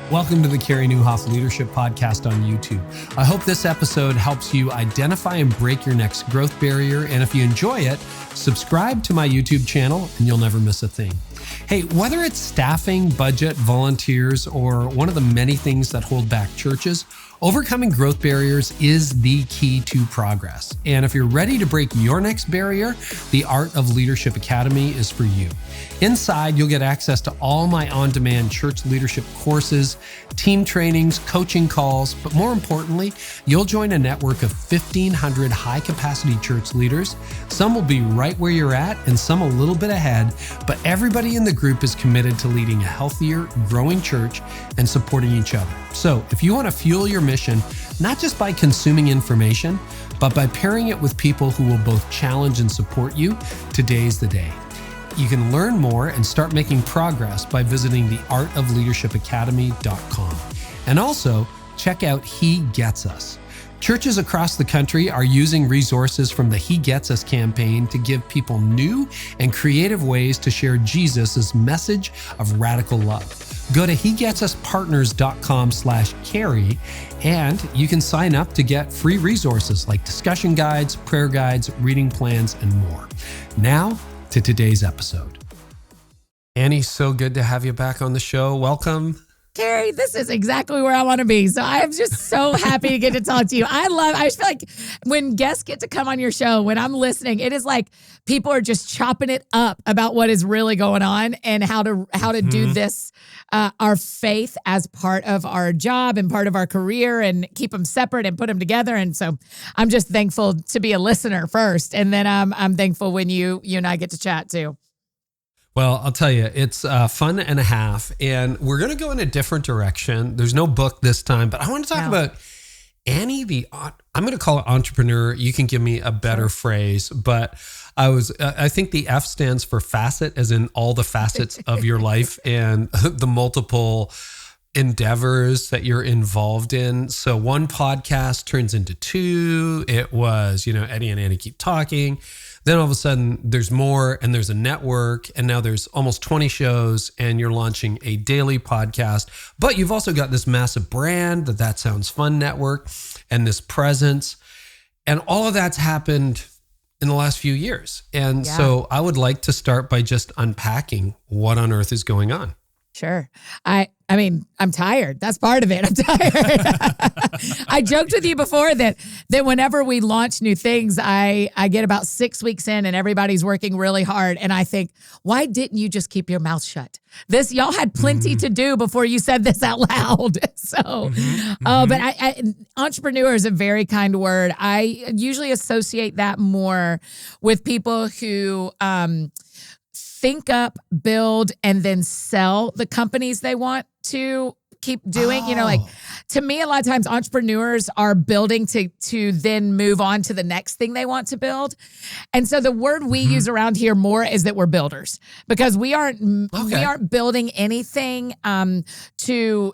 Welcome to the Carey Nieuwhof Leadership Podcast on YouTube. I hope this episode helps you identify and break your next growth barrier. And if you enjoy it, subscribe to my YouTube channel and you'll never miss a thing. Hey, whether it's staffing, budget, volunteers, or one of the many things that hold back churches, overcoming growth barriers is the key to progress. And if you're ready to break your next barrier, the Art of Leadership Academy is for you. Inside, you'll get access to all my on-demand church leadership courses, team trainings, coaching calls, but more importantly, you'll join a network of 1,500 high-capacity church leaders. Some will be right where you're at and some a little bit ahead, but everybody in the group is committed to leading a healthier, growing church and supporting each other. So if you want to fuel your mission, not just by consuming information, but by pairing it with people who will both challenge and support you, today's the day. You can learn more and start making progress by visiting theartofleadershipacademy.com. And also, check out He Gets Us. Churches across the country are using resources from the He Gets Us campaign to give people new and creative ways to share Jesus' message of radical love. Go to hegetsuspartners.com/Carey and you can sign up to get free resources like discussion guides, prayer guides, reading plans, and more. Now to today's episode. Annie, so good to have you back on the show. Welcome. Carey, this is exactly where I want to be. So I am just so happy to get to talk to you. I just feel like when guests get to come on your show, when I'm listening, it is like people are just chopping it up about what is really going on and how to do this, our faith as part of our job and part of our career and keep them separate and put them together. And so I'm just thankful to be a listener first. And then I'm thankful when you and I get to chat too. Well, I'll tell you, it's fun and a half, and we're going to go in a different direction. There's no book this time, but I want to talk about Annie, I'm going to call it entrepreneur. You can give me a better phrase, but I think the F stands for facet, as in all the facets of your life and the multiple endeavors that you're involved in. So one podcast turns into two. It was, Eddie and Annie keep talking. Then all of a sudden there's more and there's a network and now there's almost 20 shows and you're launching a daily podcast, but you've also got this massive brand, That Sounds Fun network, and this presence. And all of that's happened in the last few years. And so I would like to start by just unpacking what on earth is going on. Sure. I mean, I'm tired. That's part of it. I'm tired. I joked with you before that whenever we launch new things, I get about 6 weeks in and everybody's working really hard. And I think, why didn't you just keep your mouth shut? Y'all had plenty to do before you said this out loud. So, but entrepreneur is a very kind word. I usually associate that more with people who, think up, build, and then sell the companies they want to keep doing. To me, a lot of times entrepreneurs are building to then move on to the next thing they want to build. And so the word we use around here more is that we're builders, because we aren't building anything to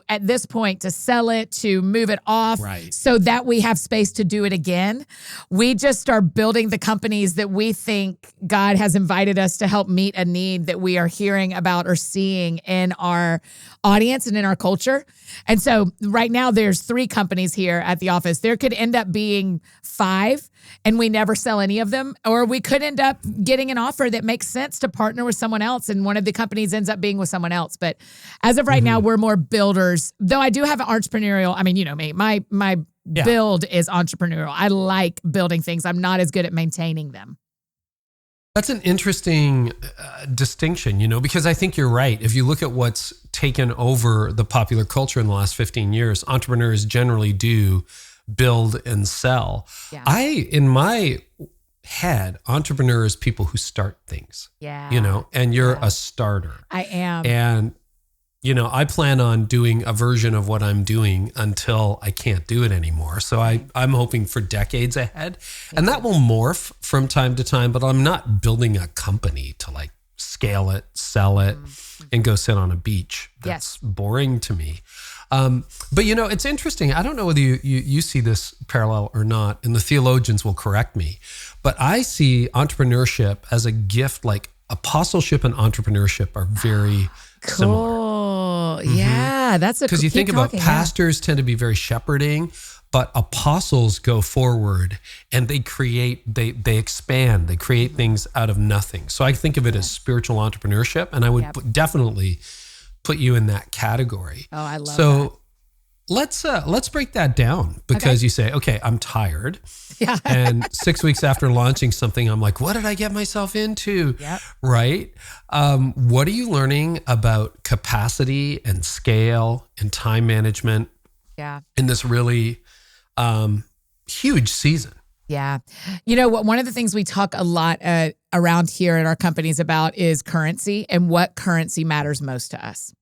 at this point to sell it, to move it off, so that we have space to do it again. We just are building the companies that we think God has invited us to help meet a need that we are hearing about or seeing in our audience and in our culture. And so right now there's 3 companies here at the office. There could end up being 5 and we never sell any of them, or we could end up getting an offer that makes sense to partner with someone else and one of the companies ends up being with someone else. But as of right now, we're more builders, though I do have an entrepreneurial. I mean, you know me, my build is entrepreneurial. I like building things. I'm not as good at maintaining them. That's an interesting distinction, because I think you're right. If you look at what's taken over the popular culture in the last 15 years, entrepreneurs generally do build and sell. Yeah. In my head, entrepreneur is people who start things, and you're a starter. I am. And, I plan on doing a version of what I'm doing until I can't do it anymore. So I'm hoping for decades ahead. And that will morph from time to time, but I'm not building a company to scale it, sell it, and go sit on a beach. That's boring to me. But it's interesting. I don't know whether you see this parallel or not, and the theologians will correct me, but I see entrepreneurship as a gift like apostleship and entrepreneurship are very similar. Cool. Yeah, that's a Because you think about pastors tend to be very shepherding, but apostles go forward and they expand, they create things out of nothing. So I think of it as spiritual entrepreneurship, and I would definitely put you in that category. Oh, I love that. Let's break that down, because you say, okay, I'm tired. Yeah. And 6 weeks after launching something, I'm like, what did I get myself into? Yep. Right? What are you learning about capacity and scale and time management in this really huge season? Yeah. You know what? One of the things we talk a lot around here at our companies about is currency and what currency matters most to us.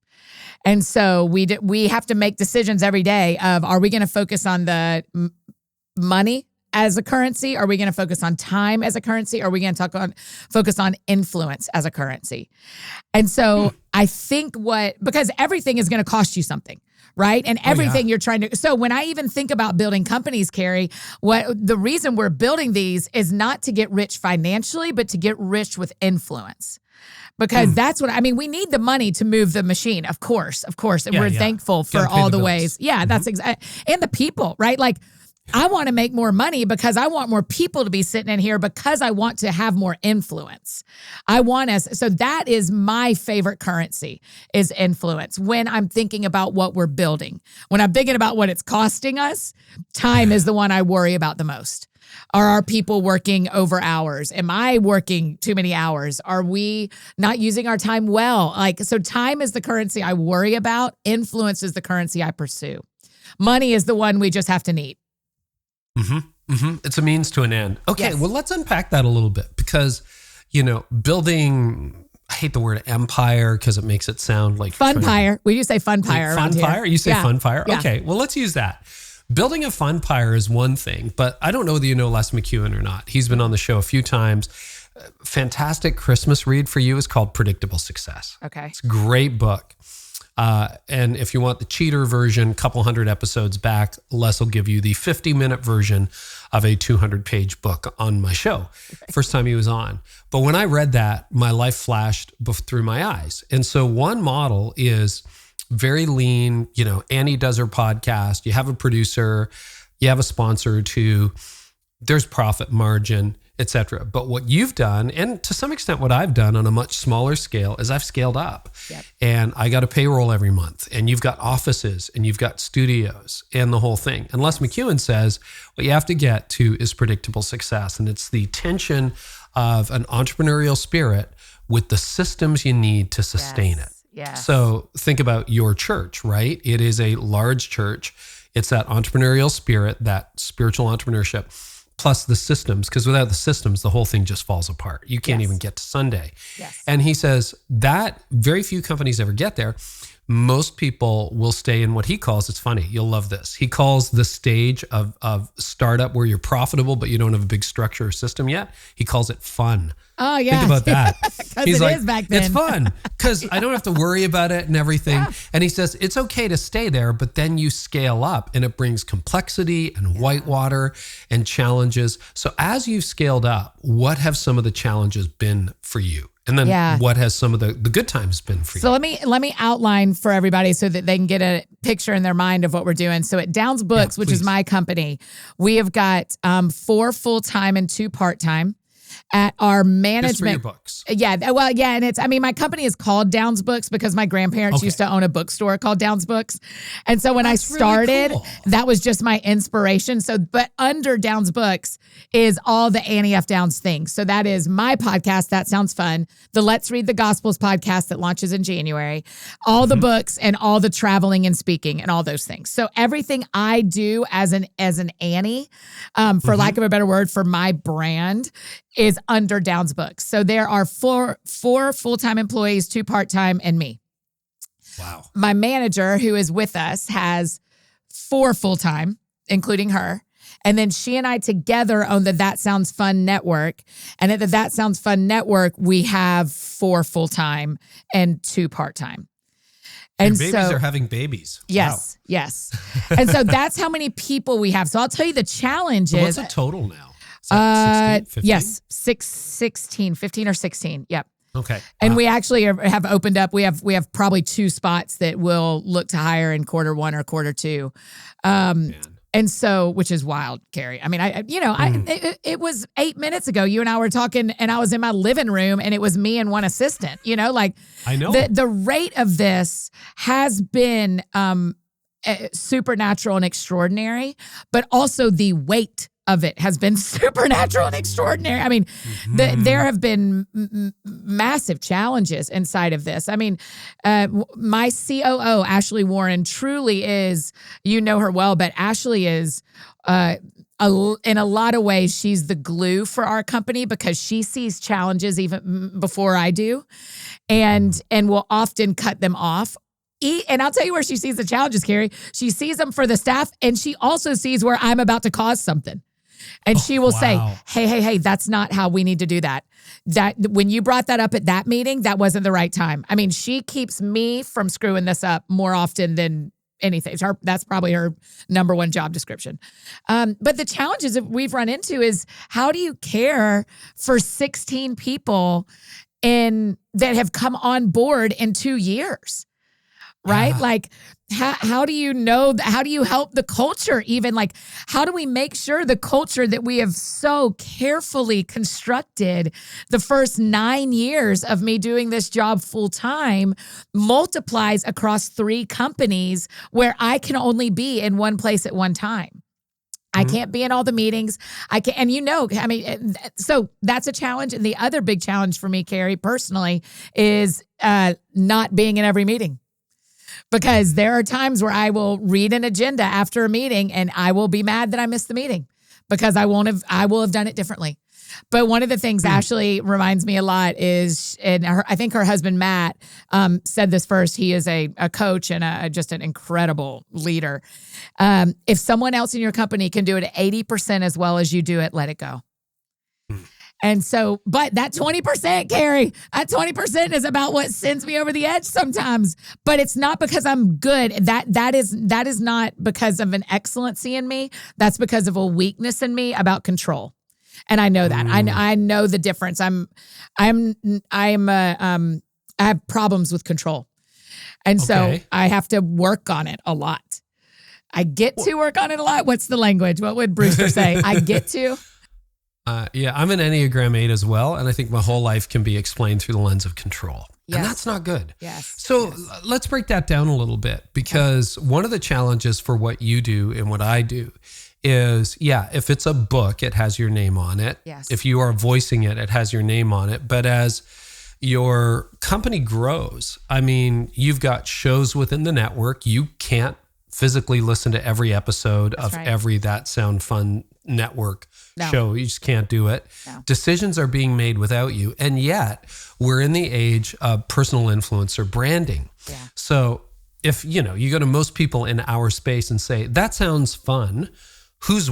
And so we have to make decisions every day of, are we going to focus on the money as a currency? Are we going to focus on time as a currency? Are we going to focus on influence as a currency? And so I think because everything is going to cost you something, right? And everything you're trying to, so when I even think about building companies, Carey, the reason we're building these is not to get rich financially, but to get rich with influence. Because that's what, we need the money to move the machine, of course. And we're thankful for all the ways. Yeah, that's exactly. And the people, right? Like, I want to make more money because I want more people to be sitting in here, because I want to have more influence. So that is my favorite currency, is influence. When I'm thinking about what we're building, when I'm thinking about what it's costing us, time is the one I worry about the most. Are our people working over hours? Am I working too many hours? Are we not using our time well? So time is the currency I worry about. Influence is the currency I pursue. Money is the one we just have to need. It's a means to an end. Okay, well, let's unpack that a little bit, because, building, I hate the word empire because it makes it sound like funpire. We do say funpire. Funpire? You say funpire? Yeah. Okay, well, let's use that. Building a funpire is one thing, but I don't know whether you know Les McEwen or not. He's been on the show a few times. Fantastic Christmas read for you is called Predictable Success. Okay. It's a great book. And if you want the cheater version, couple hundred episodes back, Les will give you the 50-minute version of a 200-page book on my show. First time he was on. But when I read that, my life flashed through my eyes. And so one model is very lean. Annie does her podcast. You have a producer, you have a sponsor or two, there's profit margin, etc. But what you've done, and to some extent what I've done on a much smaller scale, is I've scaled up. Yep. And I got a payroll every month, and you've got offices, and you've got studios, and the whole thing. And Les McEwen says what you have to get to is predictable success. And it's the tension of an entrepreneurial spirit with the systems you need to sustain it. Yeah. So think about your church, right? It is a large church. It's that entrepreneurial spirit, that spiritual entrepreneurship, plus the systems, because without the systems, the whole thing just falls apart. You can't even get to Sunday. Yes. And he says that very few companies ever get there. Most people will stay in what he calls, it's funny, you'll love this. He calls the stage of startup where you're profitable, but you don't have a big structure or system yet. He calls it fun. Oh, yeah. Think about that. Because it is back then. It's fun because I don't have to worry about it and everything. Yeah. And he says, it's okay to stay there, but then you scale up and it brings complexity and whitewater and challenges. So as you've scaled up, what have some of the challenges been for you? And then what has some of the good times been for you? So let me outline for everybody so that they can get a picture in their mind of what we're doing. So at Downs Books, which is my company, we have got 4 full-time and 2 part-time. At our management, just for your books. Yeah, well, yeah, and it's, my company is called Downs Books because my grandparents used to own a bookstore called Downs Books. And so when I started, really cool. That was just my inspiration. So, but under Downs Books is all the Annie F. Downs things. So that is my podcast, That Sounds Fun, the Let's Read the Gospels podcast that launches in January, all the books and all the traveling and speaking and all those things. So everything I do as an Annie, for lack of a better word, for my brand, is under Downs Books. So there are four full-time employees, 2 part-time, and me. Wow. My manager, who is with us, has 4 full-time, including her. And then she and I together own the That Sounds Fun network. And at the That Sounds Fun network, we have 4 full-time and 2 part-time. And your babies are having babies. Yes, wow. Yes. And so that's how many people we have. So I'll tell you the challenge is. What's the total now? 16, 15? Yes, 15 or 16. Yep. Okay. And we actually have opened up. We have probably 2 spots that we'll look to hire in quarter 1 or quarter 2. And so, which is wild, Carey. I mean, it was 8 minutes ago. You and I were talking, and I was in my living room, and it was me and one assistant. Like I know the rate of this has been supernatural and extraordinary, but also the weight of it has been supernatural and extraordinary. I mean, there have been massive challenges inside of this. I mean, my COO, Ashley Warren, truly is, you know her well, but Ashley is, in a lot of ways, she's the glue for our company because she sees challenges even before I do and will often cut them off. And I'll tell you where she sees the challenges, Carey. She sees them for the staff, and she also sees where I'm about to cause something. And she will say, hey, that's not how we need to do that. That when you brought that up at that meeting, that wasn't the right time. I mean, she keeps me from screwing this up more often than anything. That's probably her number one job description. But the challenges that we've run into is how do you care for 16 people that have come on board in 2 years? Right? Like, how do you know, how do you help the culture even? Like, how do we make sure the culture that we have so carefully constructed the first 9 years of me doing this job full time multiplies across 3 companies where I can only be in one place at one time? I can't be in all the meetings. I can't, and so that's a challenge. And the other big challenge for me, Carey, personally, is not being in every meeting. Because there are times where I will read an agenda after a meeting and I will be mad that I missed the meeting because I will have done it differently. But one of the things Ashley reminds me a lot is, and I think her husband, Matt, said this first. He is a coach and just an incredible leader. If someone else in your company can do it at 80% as well as you do it, let it go. And so, but that 20%, Carey, that 20% is about what sends me over the edge sometimes. But it's not because I'm good. That is not because of an excellency in me. That's because of a weakness in me about control. And I know that. I know the difference. I have problems with control. And so I have to work on it a lot. I get to work on it a lot. What's the language? What would Brewster say? I get to. I'm an Enneagram 8 as well. And I think my whole life can be explained through the lens of control. Yes. And that's not good. Yes. So let's break that down a little bit, because one of the challenges for what you do and what I do is, if it's a book, it has your name on it. Yes. If you are voicing it, it has your name on it. But as your company grows, I mean, you've got shows within the network. You can't physically listen to every episode of every That Sound Fun network show. You just can't do it. No. Decisions are being made without you. And yet we're in the age of personal influencer branding. Yeah. So if, you go to most people in our space and say, that sounds fun, who's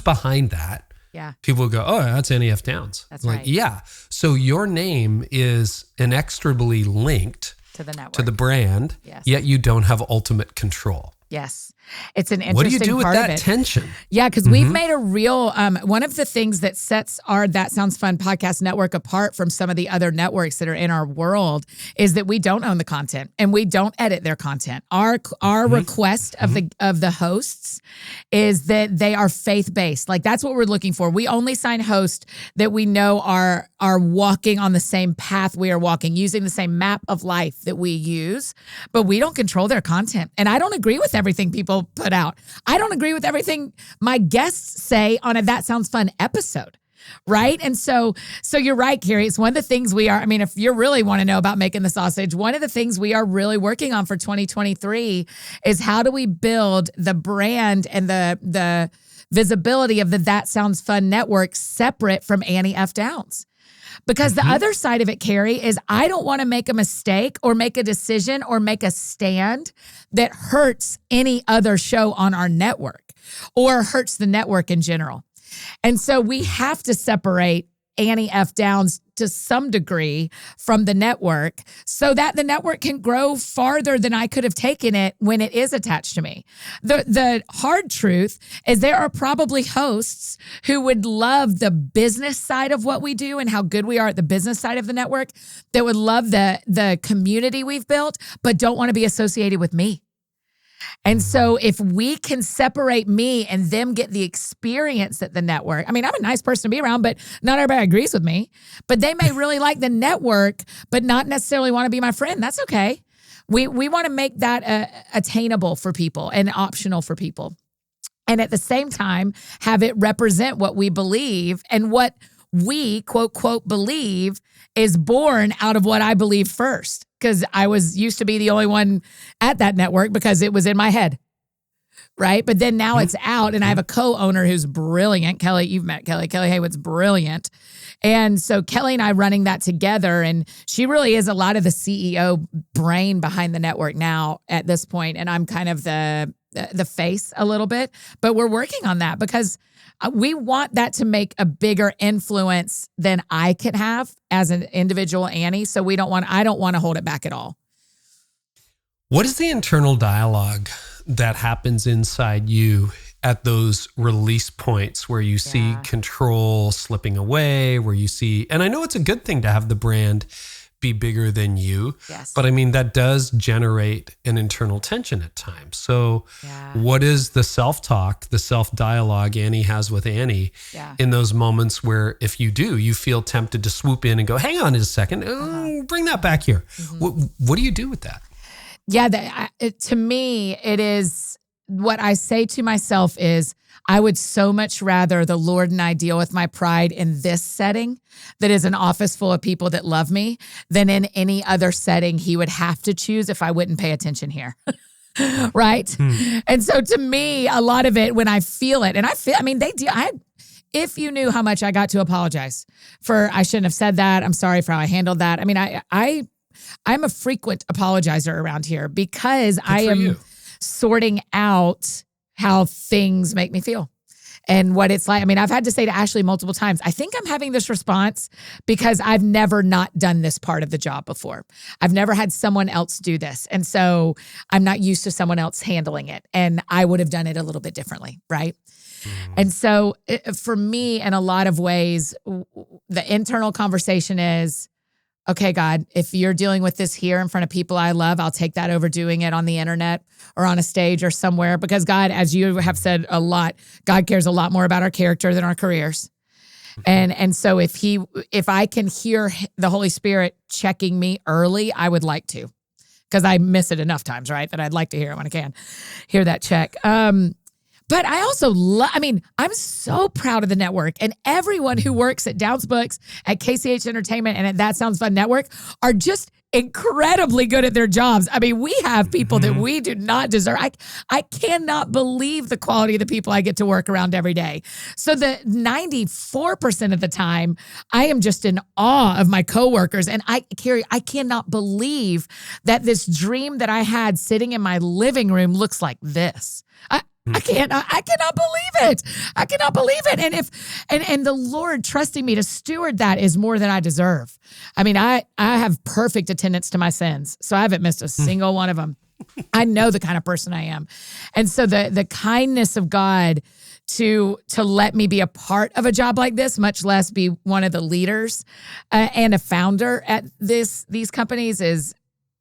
behind that? Yeah. People will go, oh, that's NEF Downs. That's right. Yeah. So your name is inextricably linked to the network, to the brand, yet you don't have ultimate control. Yes. It's an interesting part of it. What do you do with that tension? Yeah, because we've made a real, one of the things that sets our That Sounds Fun podcast network apart from some of the other networks that are in our world is that we don't own the content and we don't edit their content. Our request of the hosts is that they are faith-based. Like, that's what we're looking for. We only sign hosts that we know are walking on the same path we are walking, using the same map of life that we use, but we don't control their content. And I don't agree with everything people put out. I don't agree with everything my guests say on a That Sounds Fun episode, right? And so you're right, Carey. It's one of the things if you really want to know about making the sausage, one of the things we are really working on for 2023 is how do we build the brand and the visibility of the That Sounds Fun network separate from Annie F. Downs. Because the other side of it, Carey, is I don't want to make a mistake or make a decision or make a stand that hurts any other show on our network or hurts the network in general. And so we have to separate Annie F. Downs to some degree from the network so that the network can grow farther than I could have taken it when it is attached to me. The hard truth is there are probably hosts who would love the business side of what we do and how good we are at the business side of the network, that would love the community we've built, but don't want to be associated with me. And so if we can separate me and them get the experience at the network, I mean, I'm a nice person to be around, but not everybody agrees with me. But they may really like the network, but not necessarily want to be my friend. That's okay. We want to make that attainable for people and optional for people. And at the same time, have it represent what we believe, and what we, quote, quote, believe is born out of what I believe first. Because I used to be the only one at that network because it was in my head, right? But then now it's out, and I have a co-owner who's brilliant. Kelly, you've met Kelly. Kelly Haywood's brilliant. And so Kelly and I running that together, and she really is a lot of the CEO brain behind the network now at this point, and I'm kind of the face a little bit. But we're working on that because we want that to make a bigger influence than I can have as an individual Annie. So I don't want to hold it back at all. What is the internal dialogue that happens inside you at those release points where you see control slipping away, where you see, and I know it's a good thing to have the brand be bigger than you, but I mean, that does generate an internal tension at times. So what is the self-talk, the self-dialogue Annie has with Annie in those moments where if you feel tempted to swoop in and go, hang on a second, bring that back here. What do you do with that? Yeah, to me, it is what I say to myself is, I would so much rather the Lord and I deal with my pride in this setting that is an office full of people that love me than in any other setting he would have to choose if I wouldn't pay attention here. Right? And so to me, a lot of it, when I feel it, and they do, if you knew how much I got to apologize for, I shouldn't have said that. I'm sorry for how I handled that. I mean, I'm a frequent apologizer around here because I am sorting out how things make me feel and what it's like. I mean, I've had to say to Ashley multiple times, I think I'm having this response because I've never not done this part of the job before. I've never had someone else do this. And so I'm not used to someone else handling it. And I would have done it a little bit differently, right? And so for me, in a lot of ways, the internal conversation is, okay, God, if you're dealing with this here in front of people I love, I'll take that over doing it on the internet or on a stage or somewhere. Because God, as you have said a lot, God cares a lot more about our character than our careers. And so if I can hear the Holy Spirit checking me early, I would like to, because I miss it enough times, right? That I'd like to hear it when I can hear that check. But I also I'm so proud of the network, and everyone who works at Downs Books, at KCH Entertainment, and at That Sounds Fun Network are just incredibly good at their jobs. I mean, we have people that we do not deserve. I cannot believe the quality of the people I get to work around every day. So the 94% of the time, I am just in awe of my coworkers. And Carey, I cannot believe that this dream that I had sitting in my living room looks like this. I cannot believe it. I cannot believe it. And the Lord trusting me to steward that is more than I deserve. I mean, I have perfect attendance to my sins, so I haven't missed a single one of them. I know the kind of person I am. And so the kindness of God to let me be a part of a job like this, much less be one of the leaders and a founder at these companies, is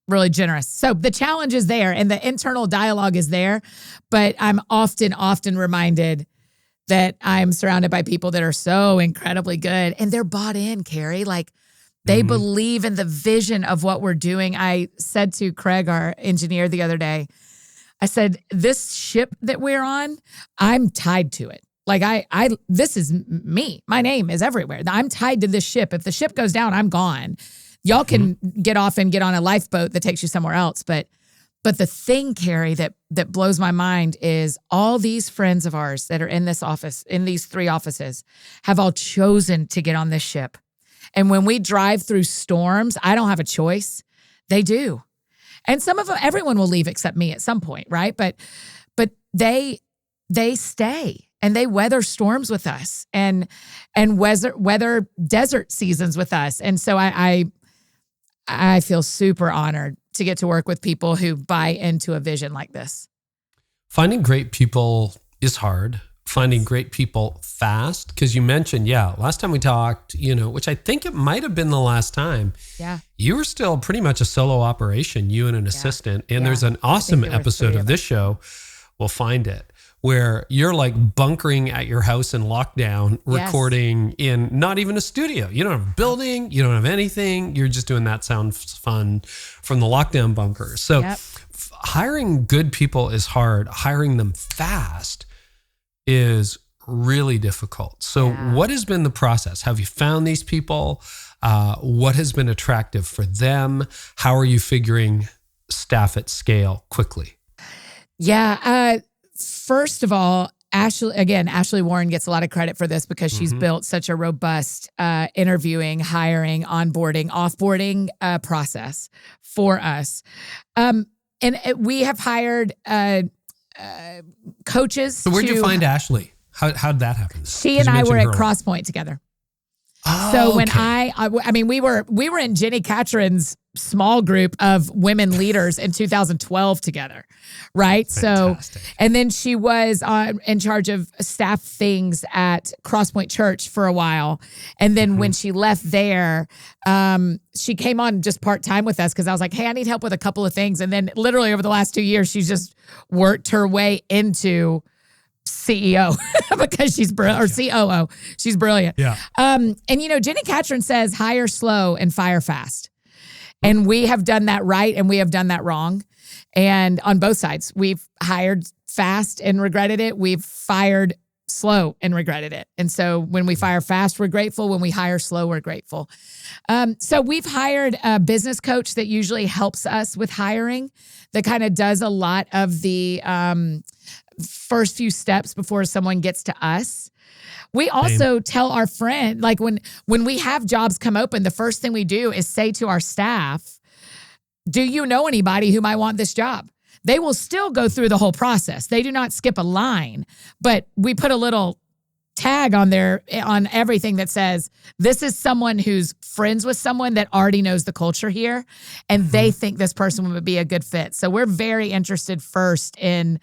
really generous. So the challenge is there and the internal dialogue is there, but I'm often reminded that I'm surrounded by people that are so incredibly good and they're bought in, Carey. Like they believe in the vision of what we're doing. I said to Craig, our engineer, the other day, I said, this ship that we're on, I'm tied to it. Like this is me. My name is everywhere. I'm tied to this ship. If the ship goes down, I'm gone. Y'all can get off and get on a lifeboat that takes you somewhere else. But the thing, Carey, that blows my mind is all these friends of ours that are in this office, in these 3 offices, have all chosen to get on this ship. And when we drive through storms, I don't have a choice. They do. And some of them, everyone will leave except me at some point, right? But they stay. and they weather storms with us and weather desert seasons with us. And so I feel super honored to get to work with people who buy into a vision like this. Finding great people is hard. Finding great people fast, because you mentioned, last time we talked, which I think it might have been the last time. Yeah. You were still pretty much a solo operation, you and an assistant. And there's an awesome episode of this show, we'll find it, where you're like bunkering at your house in lockdown, recording in not even a studio. You don't have a building, you don't have anything. You're just doing That Sounds Fun from the lockdown bunker. So hiring good people is hard. Hiring them fast is really difficult. So what has been the process? Have you found these people? What has been attractive for them? How are you figuring staff at scale quickly? Yeah. First of all, Ashley Warren gets a lot of credit for this because she's built such a robust interviewing, hiring, onboarding, offboarding process for us. And we have hired coaches. So where'd you find Ashley? How'd that happen? She and I were at CrossPoint together. Oh, so when I mean, we were in Jenny Catron's small group of women leaders in 2012 together, right? Fantastic. So, and then she was in charge of staff things at CrossPoint Church for a while. And then when she left there, she came on just part-time with us because I was like, hey, I need help with a couple of things. And then literally over the last 2 years, she's just worked her way into CEO because she's brilliant, or COO. She's brilliant. Yeah. And Jenny Catron says hire slow and fire fast. And we have done that right and we have done that wrong. And on both sides, we've hired fast and regretted it. We've fired slow and regretted it. And so when we fire fast, we're grateful. When we hire slow, we're grateful. So we've hired a business coach that usually helps us with hiring, that kind of does a lot of the first few steps before someone gets to us. We also tell our friend, like when we have jobs come open, the first thing we do is say to our staff, do you know anybody who might want this job? They will still go through the whole process. They do not skip a line, but we put a little tag on everything that says, this is someone who's friends with someone that already knows the culture here, and they think this person would be a good fit. So we're very interested first in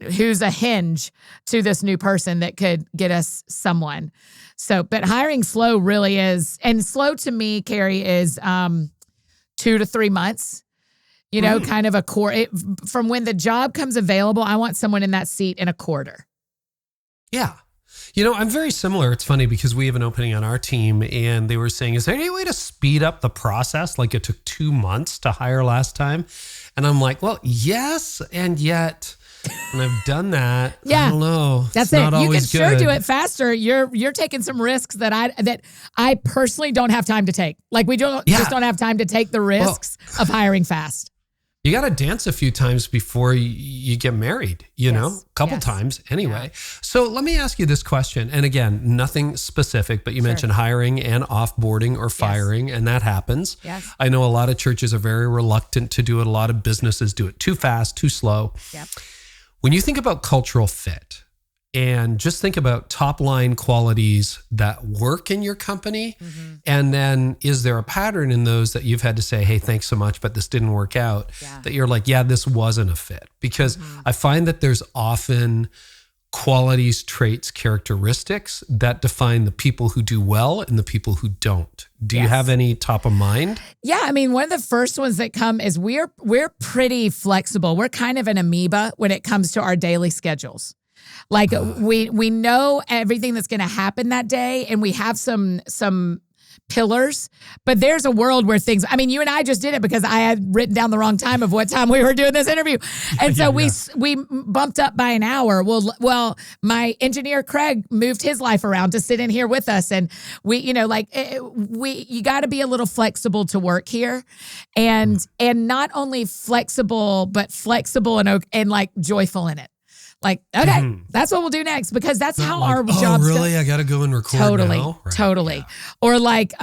who's a hinge to this new person that could get us someone. So, but hiring slow really is, and slow to me, Carey, is 2 to 3 months. Kind of a quarter. From when the job comes available, I want someone in that seat in a quarter. Yeah. I'm very similar. It's funny because we have an opening on our team and they were saying, is there any way to speed up the process? Like it took 2 months to hire last time. And I'm like, well, yes. And yet, and I've done that. Yeah. I don't know. That's it. You can sure do it faster. You're taking some risks that I personally don't have time to take. Like we just don't have time to take the risks of hiring fast. You got to dance a few times before you get married, a couple times anyway. Yeah. So let me ask you this question. And again, nothing specific, but you mentioned hiring and offboarding or firing, and that happens. Yes. I know a lot of churches are very reluctant to do it. A lot of businesses do it too fast, too slow. Yep. When you think about cultural fit and just think about top line qualities that work in your company, and then is there a pattern in those that you've had to say, hey, thanks so much, but this didn't work out, that you're like, this wasn't a fit? Because I find that there's often qualities, traits, characteristics that define the people who do well and the people who don't. Do you have any top of mind? Yeah, I mean, one of the first ones that come is we're pretty flexible. We're kind of an amoeba when it comes to our daily schedules. Like we know everything that's going to happen that day, and we have some pillars, but there's a world where things, I mean, you and I just did it because I had written down the wrong time of what time we were doing this interview. And so we bumped up by an hour. Well, my engineer, Craig, moved his life around to sit in here with us. And you got to be a little flexible to work here, and not only flexible, but flexible and like joyful in it. Like, okay, that's what we'll do next, because that's how our jobs go. Oh, really? I got to go and record now? Right. Totally. Yeah. Or like,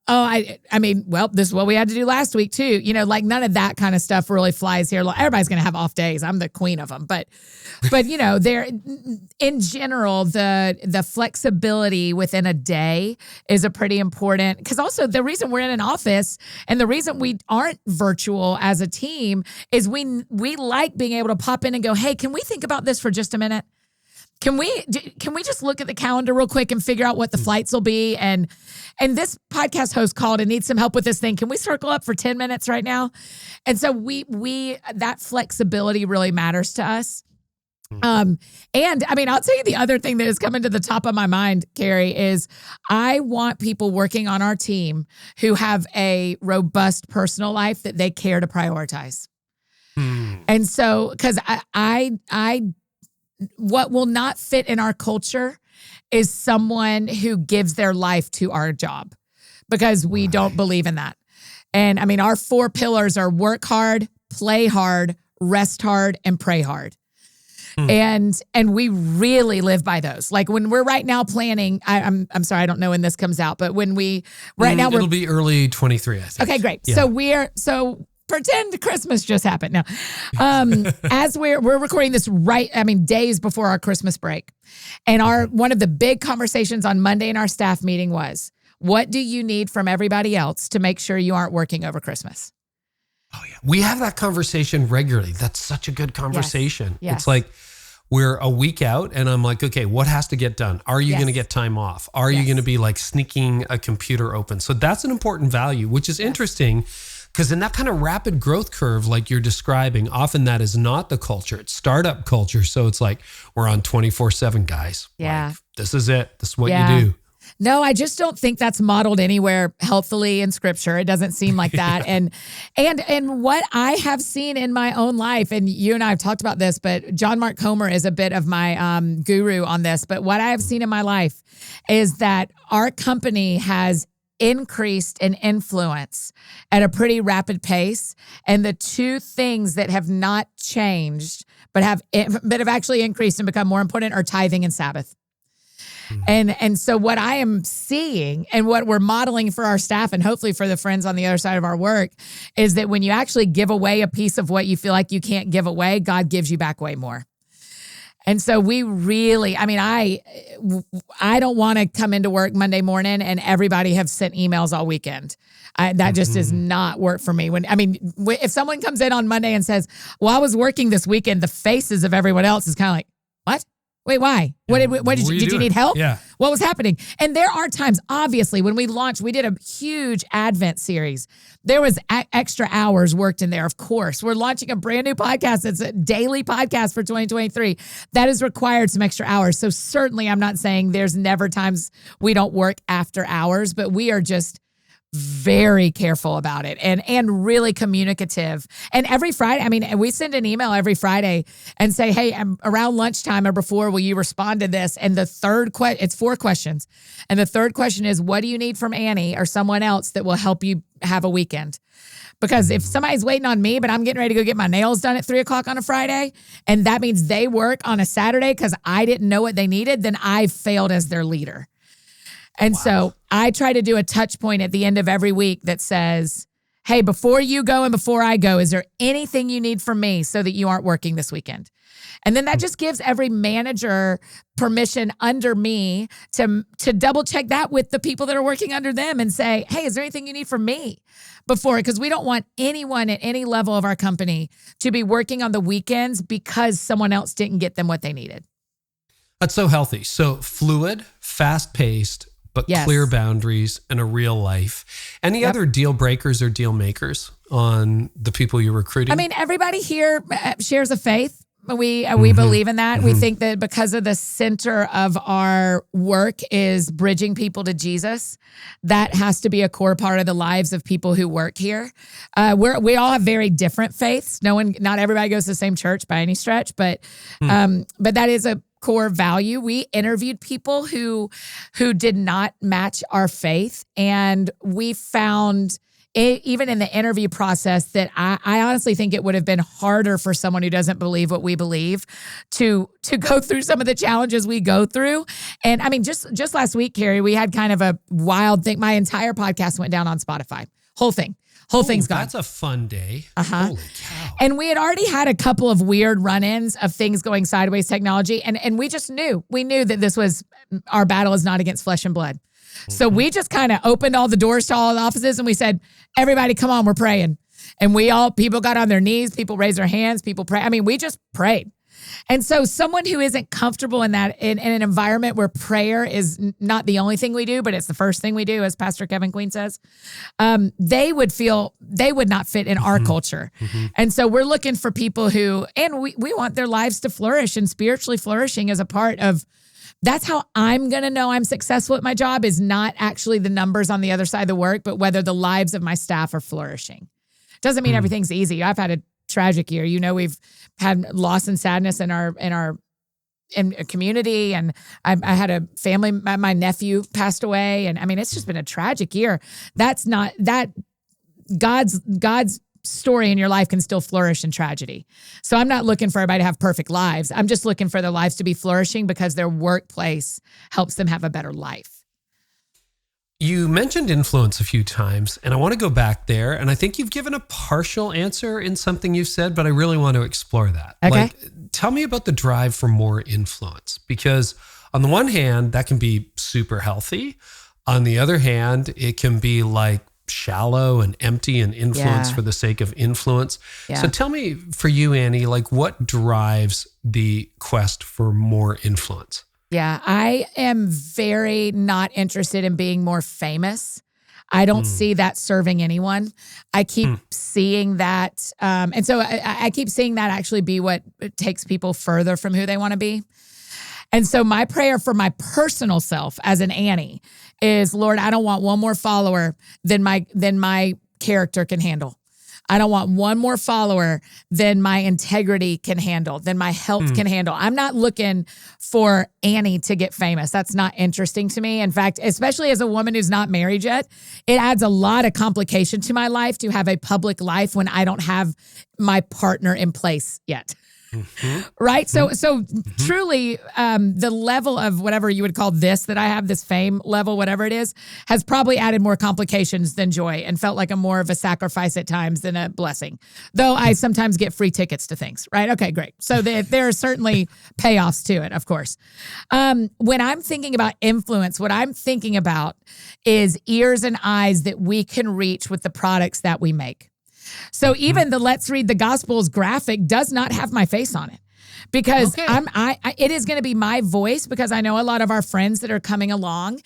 I mean, well, this is what we had to do last week too. Like none of that kind of stuff really flies here. Everybody's going to have off days. I'm the queen of them, but there in general, the flexibility within a day is a pretty important, because also the reason we're in an office and the reason we aren't virtual as a team is we like being able to pop in and go, hey, can we think about this for just a minute? Can we just look at the calendar real quick and figure out what the flights will be? And this podcast host called and needs some help with this thing. Can we circle up for 10 minutes right now? And so we that flexibility really matters to us. And I mean, I'll tell you the other thing that is coming to the top of my mind, Carey, is I want people working on our team who have a robust personal life that they care to prioritize. And so, because I what will not fit in our culture is someone who gives their life to our job, because we don't believe in that. And I mean, our 4 pillars are work hard, play hard, rest hard, and pray hard. And we really live by those. Like when we're right now planning, I'm sorry, I don't know when this comes out, but when now it'll be early 23, I think. Okay, great. Yeah. So pretend Christmas just happened. Now, as we're recording this days before our Christmas break. And one of the big conversations on Monday in our staff meeting was, what do you need from everybody else to make sure you aren't working over Christmas? Oh yeah. We have that conversation regularly. That's such a good conversation. Yes. It's like we're a week out and I'm like, okay, what has to get done? Are you going to get time off? Are you going to be like sneaking a computer open? So that's an important value, which is interesting. Because in that kind of rapid growth curve, like you're describing, often that is not the culture. It's startup culture. So it's like, we're on 24/7, guys. Yeah. Like, this is it. This is what you do. No, I just don't think that's modeled anywhere healthily in scripture. It doesn't seem like that. And what I have seen in my own life, and you and I have talked about this, but John Mark Comer is a bit of my guru on this. But what I have seen in my life is that our company has increased in influence at a pretty rapid pace. And the 2 things that have not changed, but have actually increased and become more important are tithing and Sabbath. And so what I am seeing and what we're modeling for our staff and hopefully for the friends on the other side of our work is that when you actually give away a piece of what you feel like you can't give away, God gives you back way more. And so we really, I don't want to come into work Monday morning and everybody have sent emails all weekend. That just does not work for me. If someone comes in on Monday and says, well, I was working this weekend, the faces of everyone else is kind of like, what? Wait, why? Did you need help? Yeah. What was happening? And there are times, obviously, when we launched, we did a huge Advent series. There was extra hours worked in there, of course. We're launching a brand new podcast. It's a daily podcast for 2023. That has required some extra hours. So certainly I'm not saying there's never times we don't work after hours, but we are just very careful about it and really communicative. And every Friday, we send an email every Friday and say, hey, around lunchtime or before, will you respond to this? And the third it's 4 questions. And the third question is, what do you need from Annie or someone else that will help you have a weekend? Because if somebody's waiting on me, but I'm getting ready to go get my nails done at 3:00 on a Friday, and that means they work on a Saturday because I didn't know what they needed, then I failed as their leader. And so I try to do a touch point at the end of every week that says, hey, before you go and before I go, is there anything you need from me so that you aren't working this weekend? And then that just gives every manager permission under me to double check that with the people that are working under them and say, hey, is there anything you need from me before? Because we don't want anyone at any level of our company to be working on the weekends because someone else didn't get them what they needed. That's so healthy. So fluid, fast-paced, but clear boundaries and a real life. Any other deal breakers or deal makers on the people you're recruiting? Everybody here shares a faith. We believe in that. We think that because of the center of our work is bridging people to Jesus, that has to be a core part of the lives of people who work here. We all have very different faiths. Not everybody goes to the same church by any stretch, but that is a core value. We interviewed people who did not match our faith, and we found even in the interview process, that I honestly think it would have been harder for someone who doesn't believe what we believe to go through some of the challenges we go through. And I mean, just last week, Carey, we had kind of a wild thing. My entire podcast went down on Spotify. Whole thing's gone. That's a fun day. Holy cow. And we had already had a couple of weird run-ins of things going sideways technology. And we just knew that our battle is not against flesh and blood. So we just kind of opened all the doors to all the offices and we said, everybody, come on, we're praying. And people got on their knees, people raised their hands, people pray. I mean, we just prayed. And so someone who isn't comfortable in that, in an environment where prayer is not the only thing we do, but it's the first thing we do, as Pastor Kevin Queen says, they would not fit in our culture. And so we're looking for people and we want their lives to flourish, and spiritually flourishing is a part of. That's how I'm going to know I'm successful at my job, is not actually the numbers on the other side of the work, but whether the lives of my staff are flourishing. Doesn't mean everything's easy. I've had a tragic year. We've had loss and sadness in our community. And I had a family, my nephew passed away. And I mean, it's just been a tragic year. That's not that God's story in your life can still flourish in tragedy. So I'm not looking for everybody to have perfect lives. I'm just looking for their lives to be flourishing because their workplace helps them have a better life. You mentioned influence a few times, and I want to go back there. And I think you've given a partial answer in something you've said, but I really want to explore that. Okay. Tell me about the drive for more influence, because on the one hand, that can be super healthy. On the other hand, it can be like shallow and empty and influence for the sake of influence. Yeah. So tell me, for you, Annie, what drives the quest for more influence? Yeah, I am very not interested in being more famous. I don't see that serving anyone. I keep seeing that. And so I keep seeing that actually be what takes people further from who they want to be. And so my prayer for my personal self as an Annie is, Lord, I don't want one more follower than my character can handle. I don't want one more follower than my integrity can handle, than my health can handle. I'm not looking for Annie to get famous. That's not interesting to me. In fact, especially as a woman who's not married yet, it adds a lot of complication to my life to have a public life when I don't have my partner in place yet. Right? So truly, the level of whatever you would call this that I have, this fame level, whatever it is, has probably added more complications than joy and felt like more of a sacrifice at times than a blessing. Though I sometimes get free tickets to things, right? Okay, great. So there are certainly payoffs to it, of course. When I'm thinking about influence, what I'm thinking about is ears and eyes that we can reach with the products that we make. So even the Let's Read the Gospels graphic does not have my face on it, because it is going to be my voice, because I know a lot of our friends that are coming along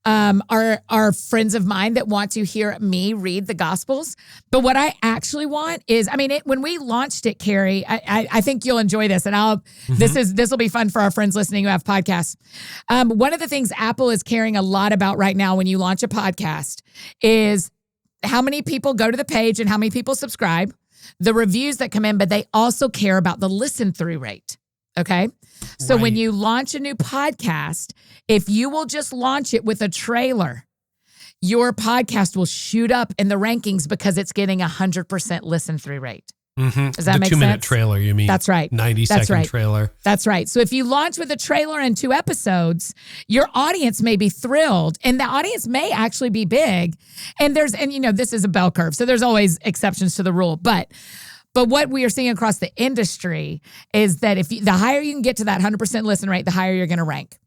are friends of mine that want to hear me read the Gospels. But what I actually want is, when we launched it, Carey, I think you'll enjoy this, and this will be fun for our friends listening who have podcasts. One of the things Apple is caring a lot about right now when you launch a podcast is how many people go to the page and how many people subscribe, the reviews that come in, but they also care about the listen through rate. Okay. So when you launch a new podcast, if you will just launch it with a trailer, your podcast will shoot up in the rankings because it's getting 100% listen through rate. Does that make sense? The 2-minute trailer, you mean? That's right. 90-second trailer. That's right. So if you launch with a trailer and 2 episodes, your audience may be thrilled, and the audience may actually be big. And this is a bell curve, so there's always exceptions to the rule. But what we are seeing across the industry is that the higher you can get to that 100% listen rate, the higher you're going to rank.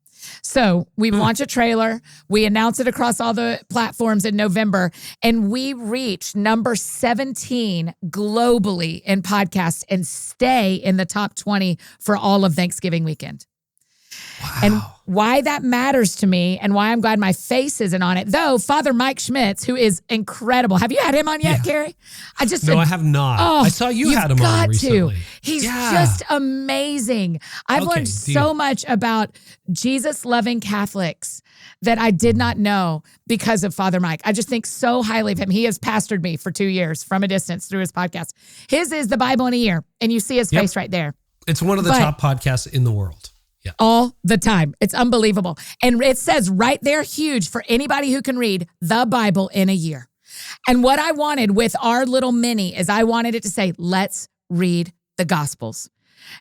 So we launch a trailer, we announce it across all the platforms in November, and we reach number 17 globally in podcasts and stay in the top 20 for all of Thanksgiving weekend. Wow. And why that matters to me and why I'm glad my face isn't on it, though Father Mike Schmitz, who is incredible. Have you had him on yet, Carey? No, I have not. I saw you had him on recently. He's just amazing. I've learned so much about Jesus-loving Catholics that I did not know because of Father Mike. I just think so highly of him. He has pastored me for 2 years from a distance through his podcast. His is The Bible in a Year, and you see his face right there. It's one of the top podcasts in the world. Yeah. All the time. It's unbelievable. And it says right there, huge, for anybody who can read the Bible in a year. And what I wanted with our little mini is I wanted it to say, let's read the Gospels.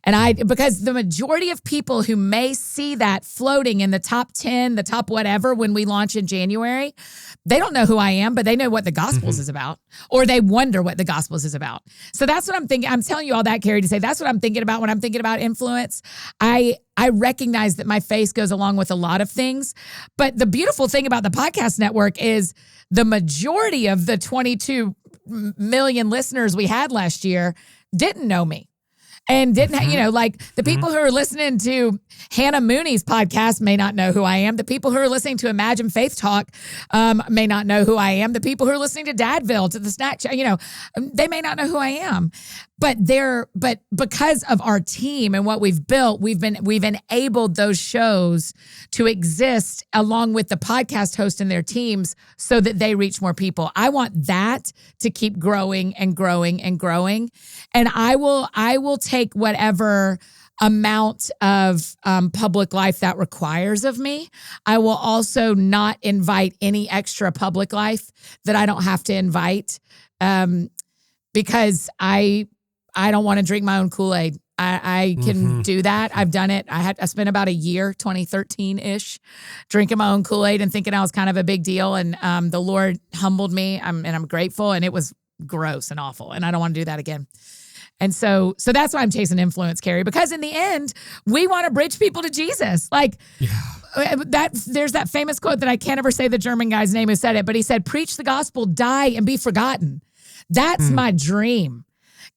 And because the majority of people who may see that floating in the top 10, the top whatever, when we launch in January, they don't know who I am, but they know what the Gospels is about, or they wonder what the Gospels is about. So that's what I'm thinking. I'm telling you all that, Carey, to say that's what I'm thinking about when I'm thinking about influence. I recognize that my face goes along with a lot of things, but the beautiful thing about the podcast network is the majority of the 22 million listeners we had last year didn't know me. And didn't, like the people who are listening to Hannah Mooney's podcast may not know who I am. The people who are listening to Imagine Faith Talk may not know who I am. The people who are listening to Dadville, to the Snack Show, they may not know who I am. But because of our team and what we've built, we've enabled those shows to exist along with the podcast host and their teams so that they reach more people. I want that to keep growing and growing and growing. And I will take whatever amount of public life that requires of me. I will also not invite any extra public life that I don't have to invite because I don't want to drink my own Kool-Aid. I can do that. I've done it. I spent about a year, 2013-ish, drinking my own Kool-Aid and thinking I was kind of a big deal. And the Lord humbled me, and I'm grateful. And it was gross and awful. And I don't want to do that again. And so that's why I'm chasing influence, Carey, because in the end, we want to bridge people to Jesus. There's that famous quote that I can't ever say the German guy's name who said it, but he said, preach the gospel, die, and be forgotten. That's my dream.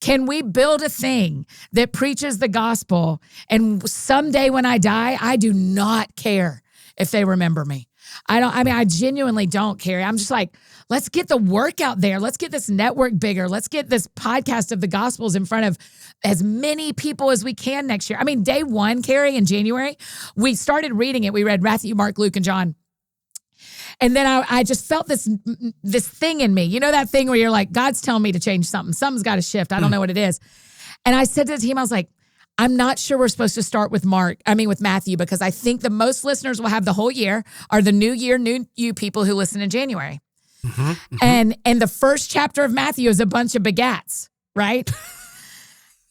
Can we build a thing that preaches the gospel, and someday when I die, I do not care if they remember me. I genuinely don't care. I'm just like, let's get the work out there. Let's get this network bigger. Let's get this podcast of the Gospels in front of as many people as we can next year. I mean, day one, Carey, in January, we started reading it. We read Matthew, Mark, Luke, and John. And then I just felt this thing in me. You know that thing where you're like, God's telling me to change something. Something's got to shift. I don't know what it is. And I said to the team, I was like, I'm not sure we're supposed to start with Matthew, because I think the most listeners we'll have the whole year are the new year, new you people who listen in January. And the first chapter of Matthew is a bunch of begats, right?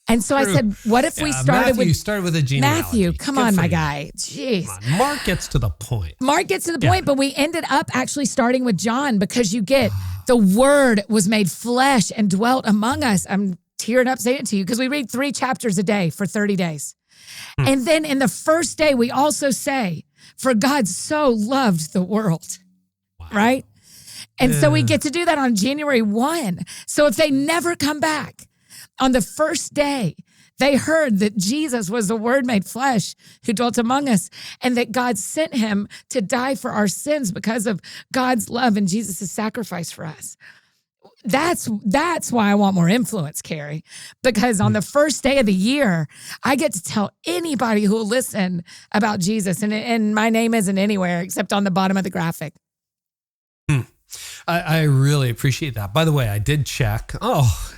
And so I said, what if we started with a genealogy? Matthew, come on, my guy. Jeez. Mark gets to the point. But we ended up actually starting with John, because you get the word was made flesh and dwelt among us. I'm tearing up saying it to you, because we read 3 chapters a day for 30 days. And then in the first day, we also say, for God so loved the world, right? And so we get to do that on January 1. So if they never come back, on the first day, they heard that Jesus was the Word made flesh who dwelt among us, and that God sent him to die for our sins because of God's love and Jesus' sacrifice for us. That's why I want more influence, Carey, because on the first day of the year, I get to tell anybody who will listen about Jesus, and my name isn't anywhere except on the bottom of the graphic. I really appreciate that. By the way, I did check.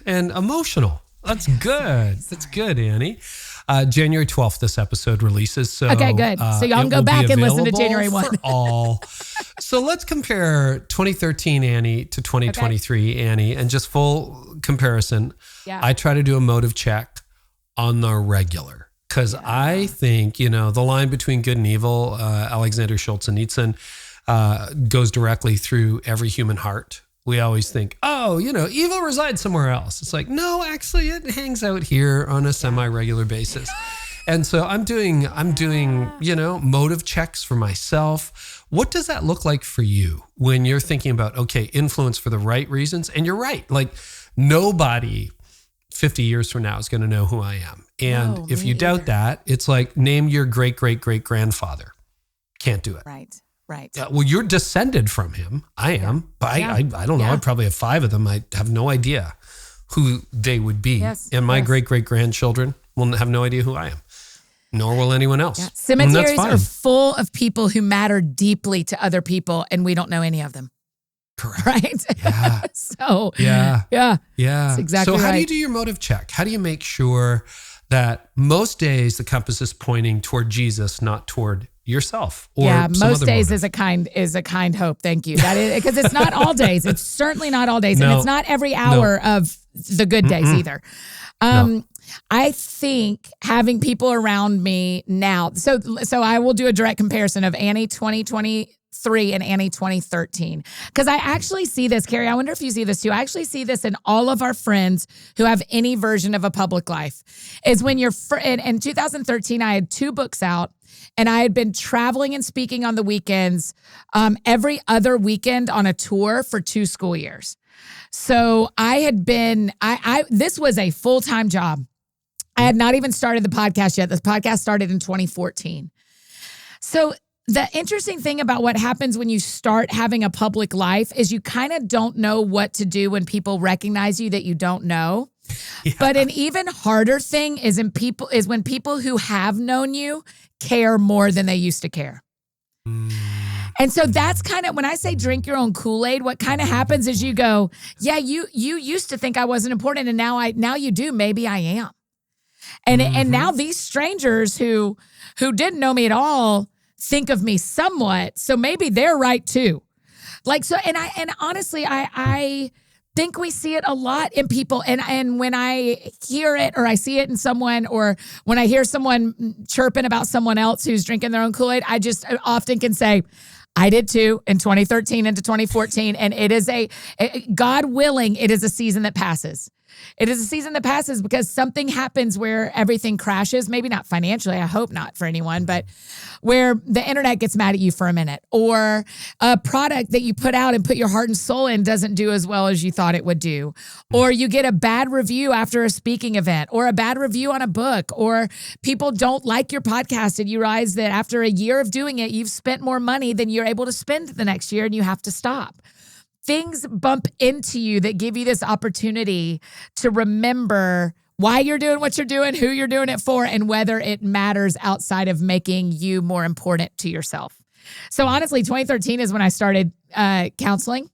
And emotional. That's good. That's good, Annie. January 12th, this episode releases. So, okay, good. So y'all can go back and listen to January 1. For all. So let's compare 2013 Annie to 2023 Annie, and just full comparison. Yeah. I try to do a motive check on the regular, because I think, the line between good and evil, Alexander Solzhenitsyn, goes directly through every human heart. We always think, evil resides somewhere else. It's like, no, actually it hangs out here on a semi-regular basis. And so I'm doing, motive checks for myself. What does that look like for you when you're thinking about, influence for the right reasons? And you're right. Like, nobody 50 years from now is going to know who I am. And if you doubt that, it's like, name your great-great-great-grandfather. Can't do it. Right. Well, you're descended from him. I am. But I don't know. I probably have 5 of them. I have no idea who they would be. Yes. And my great-great-grandchildren will have no idea who I am, nor will anyone else. Yeah. Cemeteries are full of people who matter deeply to other people, and we don't know any of them. Correct. Right? Yeah. Yeah. That's exactly right. So how do you do your motive check? How do you make sure that most days the compass is pointing toward Jesus, not toward yourself or most days moment. is a kind hope. Thank you. That is because it's not all days. It's certainly not all days. No. And it's not every hour of the good days either. I think having people around me now, so I will do a direct comparison of Annie 2023 and Annie 2013. Because I actually see this, Carey, I wonder if you see this too. I actually see this in all of our friends who have any version of a public life. Is when you're, in 2013, I had 2 books out and I had been traveling and speaking on the weekends, every other weekend on a tour for 2 school years. So I had been, this was a full-time job. I had not even started the podcast yet. The podcast started in 2014. So the interesting thing about what happens when you start having a public life is you kind of don't know what to do when people recognize you that you don't know. Yeah. But an even harder thing is when people who have known you care more than they used to care. And so that's kind of, when I say drink your own Kool-Aid, what kind of happens is you go, yeah, you used to think I wasn't important, and now you do. Maybe I am. And now these strangers who didn't know me at all think of me somewhat. So maybe they're right too. And honestly, I think we see it a lot in people. And when I hear it or I see it in someone, or when I hear someone chirping about someone else who's drinking their own Kool-Aid, I just often can say, I did too in 2013 into 2014. And it is God willing, it is a season that passes. It is a season that passes because something happens where everything crashes, maybe not financially, I hope not for anyone, but where the internet gets mad at you for a minute, or a product that you put out and put your heart and soul in doesn't do as well as you thought it would do, or you get a bad review after a speaking event, or a bad review on a book, or people don't like your podcast and you realize that after a year of doing it, you've spent more money than you're able to spend the next year and you have to stop. Things bump into you that give you this opportunity to remember why you're doing what you're doing, who you're doing it for, and whether it matters outside of making you more important to yourself. So honestly, 2013 is when I started counseling,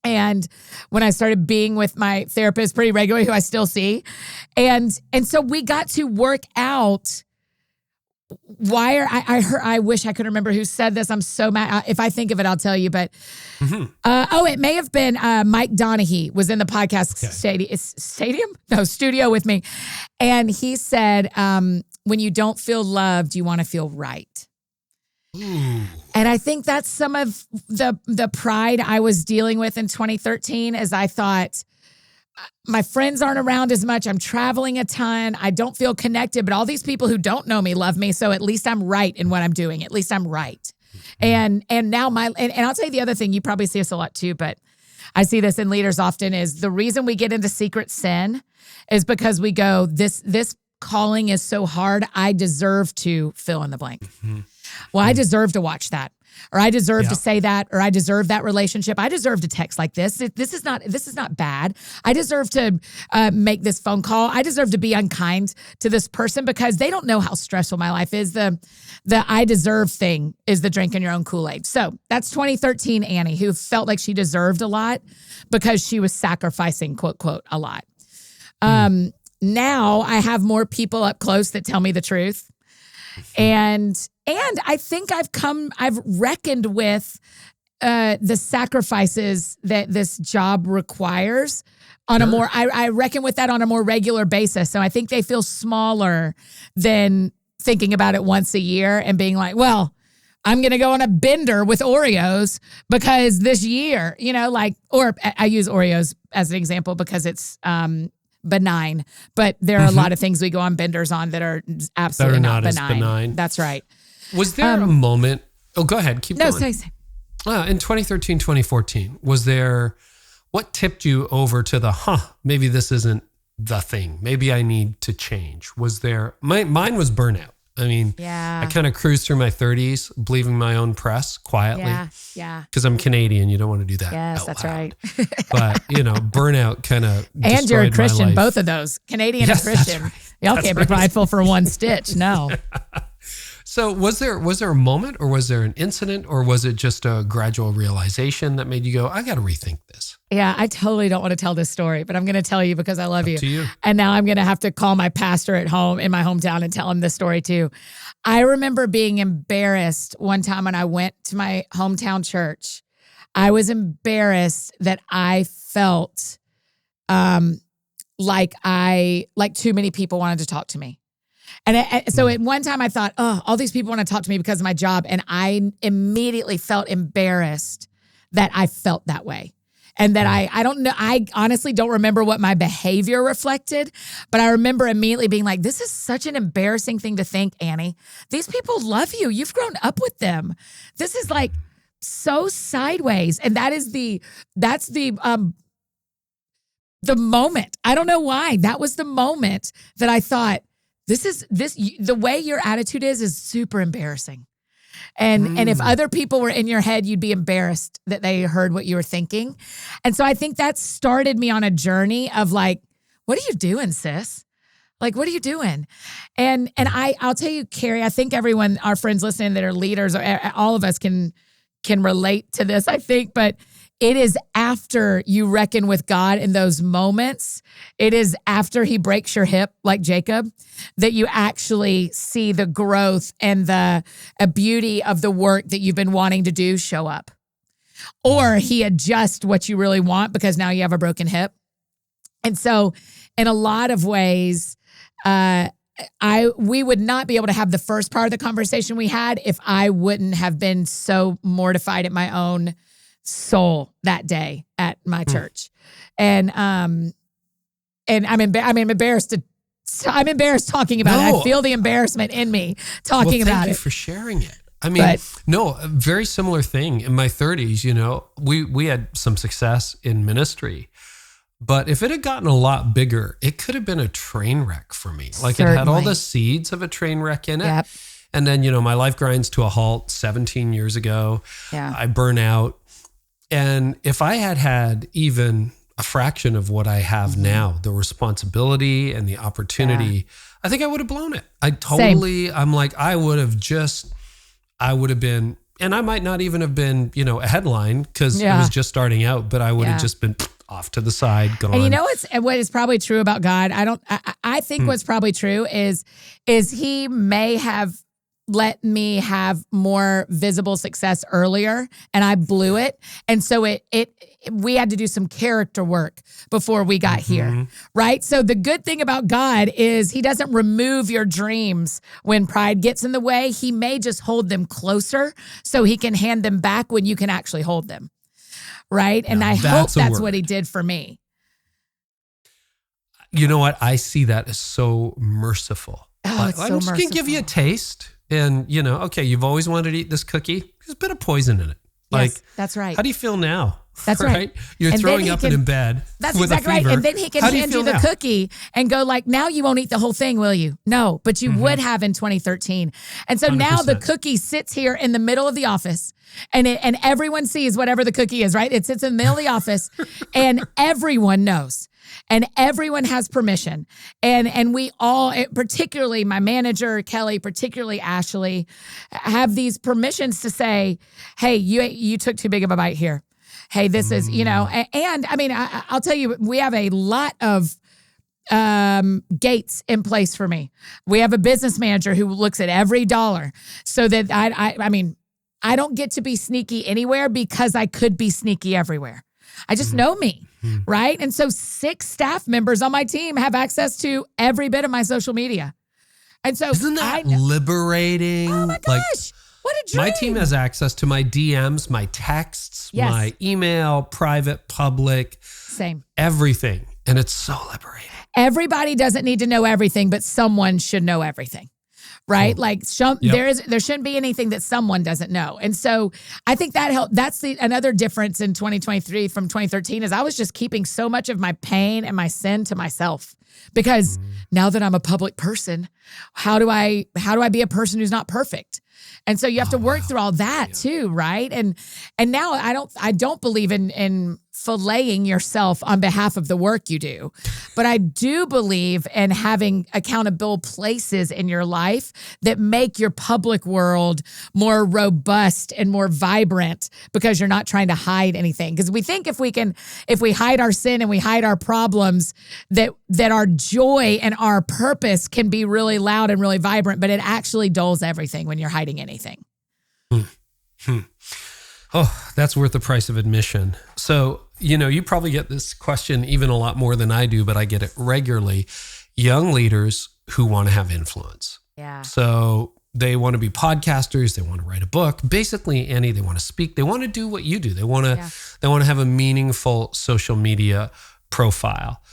and when I started being with my therapist pretty regularly, who I still see. And so we got to work out I wish I could remember who said this. I'm so mad. If I think of it, I'll tell you. But it may have been Mike Donahue was in the podcast studio with me, and he said, "When you don't feel loved, you want to feel right." Ooh. And I think that's some of the pride I was dealing with in 2013, as I thought, my friends aren't around as much. I'm traveling a ton. I don't feel connected, but all these people who don't know me love me. So at least I'm right in what I'm doing. At least I'm right. And now and I'll tell you the other thing, you probably see this a lot too, but I see this in leaders often, is the reason we get into secret sin is because we go, this calling is so hard. I deserve to fill in the blank. Well, I deserve to watch that. Or I deserve to say that, or I deserve that relationship. I deserve to text like this. This is not bad. I deserve to make this phone call. I deserve to be unkind to this person because they don't know how stressful my life is. The I deserve thing is the drinking your own Kool-Aid. So that's 2013 Annie, who felt like she deserved a lot because she was sacrificing, quote, quote, a lot. Now I have more people up close that tell me the truth. And I think I've reckoned with the sacrifices that this job requires on a more, I reckon with that on a more regular basis. So I think they feel smaller than thinking about it once a year and being like, well, I'm going to go on a bender with Oreos because this year, or I use Oreos as an example because it's, benign, but there are a lot of things we go on benders on that are absolutely not benign. That's right. Was there a moment? Oh, go ahead. Keep going. Say. In 2013, 2014, was there, what tipped you over to maybe this isn't the thing. Maybe I need to change. Was there, mine was burnout. I mean, I kind of cruised through my 30s, believing my own press quietly. Yeah. Because I'm Canadian. You don't want to do that. Yes, that's right. But, burnout kind of and you're a Christian, both of those. Canadian and Christian. Right. Y'all can't be prideful for one stitch. No. So was there a moment, or was there an incident, or was it just a gradual realization that made you go, I got to rethink this? Yeah, I totally don't want to tell this story, but I'm going to tell you because I love you. To you. And now I'm going to have to call my pastor at home in my hometown and tell him this story too. I remember being embarrassed one time when I went to my hometown church. I was embarrassed that I felt like too many people wanted to talk to me. And so at one time I thought, oh, all these people want to talk to me because of my job. And I immediately felt embarrassed that I felt that way. And that I don't know, I honestly don't remember what my behavior reflected, but I remember immediately being like, this is such an embarrassing thing to think, Annie. These people love you. You've grown up with them. This is like so sideways. And that's the moment. I don't know why. That was the moment that I thought, the way your attitude is super embarrassing. And if other people were in your head, you'd be embarrassed that they heard what you were thinking. And so I think that started me on a journey of like, what are you doing, sis? Like, what are you doing? And I'll tell you, Carey, I think everyone, our friends listening that are leaders, or all of us can relate to this, I think, but it is after you reckon with God in those moments, it is after he breaks your hip, like Jacob, that you actually see the growth and the beauty of the work that you've been wanting to do show up. Or he adjusts what you really want because now you have a broken hip. And so in a lot of ways, we would not be able to have the first part of the conversation we had if I wouldn't have been so mortified at my own soul that day at my church. And I'm embarrassed talking about it. I feel the embarrassment in me talking about it. Thank you for sharing it. I mean, a very similar thing in my 30s, we had some success in ministry, but if it had gotten a lot bigger, it could have been a train wreck for me. Like Certainly. It had all the seeds of a train wreck in it. Yep. And then, my life grinds to a halt 17 years ago. Yeah. I burn out. And if I had even a fraction of what I have now, the responsibility and the opportunity, I think I would have blown it. I would have been, and I might not even have been, a headline because it was just starting out, but I would have just been off to the side, gone. And what is probably true about God, I think what's probably true is he may have let me have more visible success earlier and I blew it. And so we had to do some character work before we got here, right? So the good thing about God is he doesn't remove your dreams when pride gets in the way. He may just hold them closer so he can hand them back when you can actually hold them, right? And I hope that's what he did for me. You know what? I see that as so merciful. I'm just going to give you a taste. And, okay, you've always wanted to eat this cookie. There's a bit of poison in it. Yes, that's right. How do you feel now? That's right. You're throwing up and in bed. That's exactly right. And then he can hand you the cookie and go like, now you won't eat the whole thing, will you? No, but you would have in 2013. And so 100%. Now the cookie sits here in the middle of the office and everyone sees whatever the cookie is, right? It sits in the middle of the office and everyone knows. And everyone has permission. And we all, particularly my manager, Kelly, particularly Ashley, have these permissions to say, hey, you took too big of a bite here. Hey, this is, and I mean, I'll tell you, we have a lot of gates in place for me. We have a business manager who looks at every dollar so that I don't get to be sneaky anywhere because I could be sneaky everywhere. I just know me, right? And so 6 staff members on my team have access to every bit of my social media. And so isn't that liberating? Oh my gosh, what a dream. My team has access to my DMs, my texts, my email, private, public, same, everything. And it's so liberating. Everybody doesn't need to know everything, but someone should know everything. Right? Like there shouldn't be anything that someone doesn't know. And so I think that helped. That's another difference in 2023 from 2013 is I was just keeping so much of my pain and my sin to myself because now that I'm a public person, how do I be a person who's not perfect? And so you have to work through all that too, right? And now I don't believe in filleting yourself on behalf of the work you do. But I do believe in having accountable places in your life that make your public world more robust and more vibrant because you're not trying to hide anything. Because we think if we hide our sin and we hide our problems, that our joy and our purpose can be really loud and really vibrant, but it actually dulls everything when you're hiding anything. Oh, that's worth the price of admission. So, you probably get this question even a lot more than I do, but I get it regularly. Young leaders who want to have influence. Yeah. So they want to be podcasters. They want to write a book. Basically, Annie, they want to speak. They want to do what you do. They want to have a meaningful social media profile.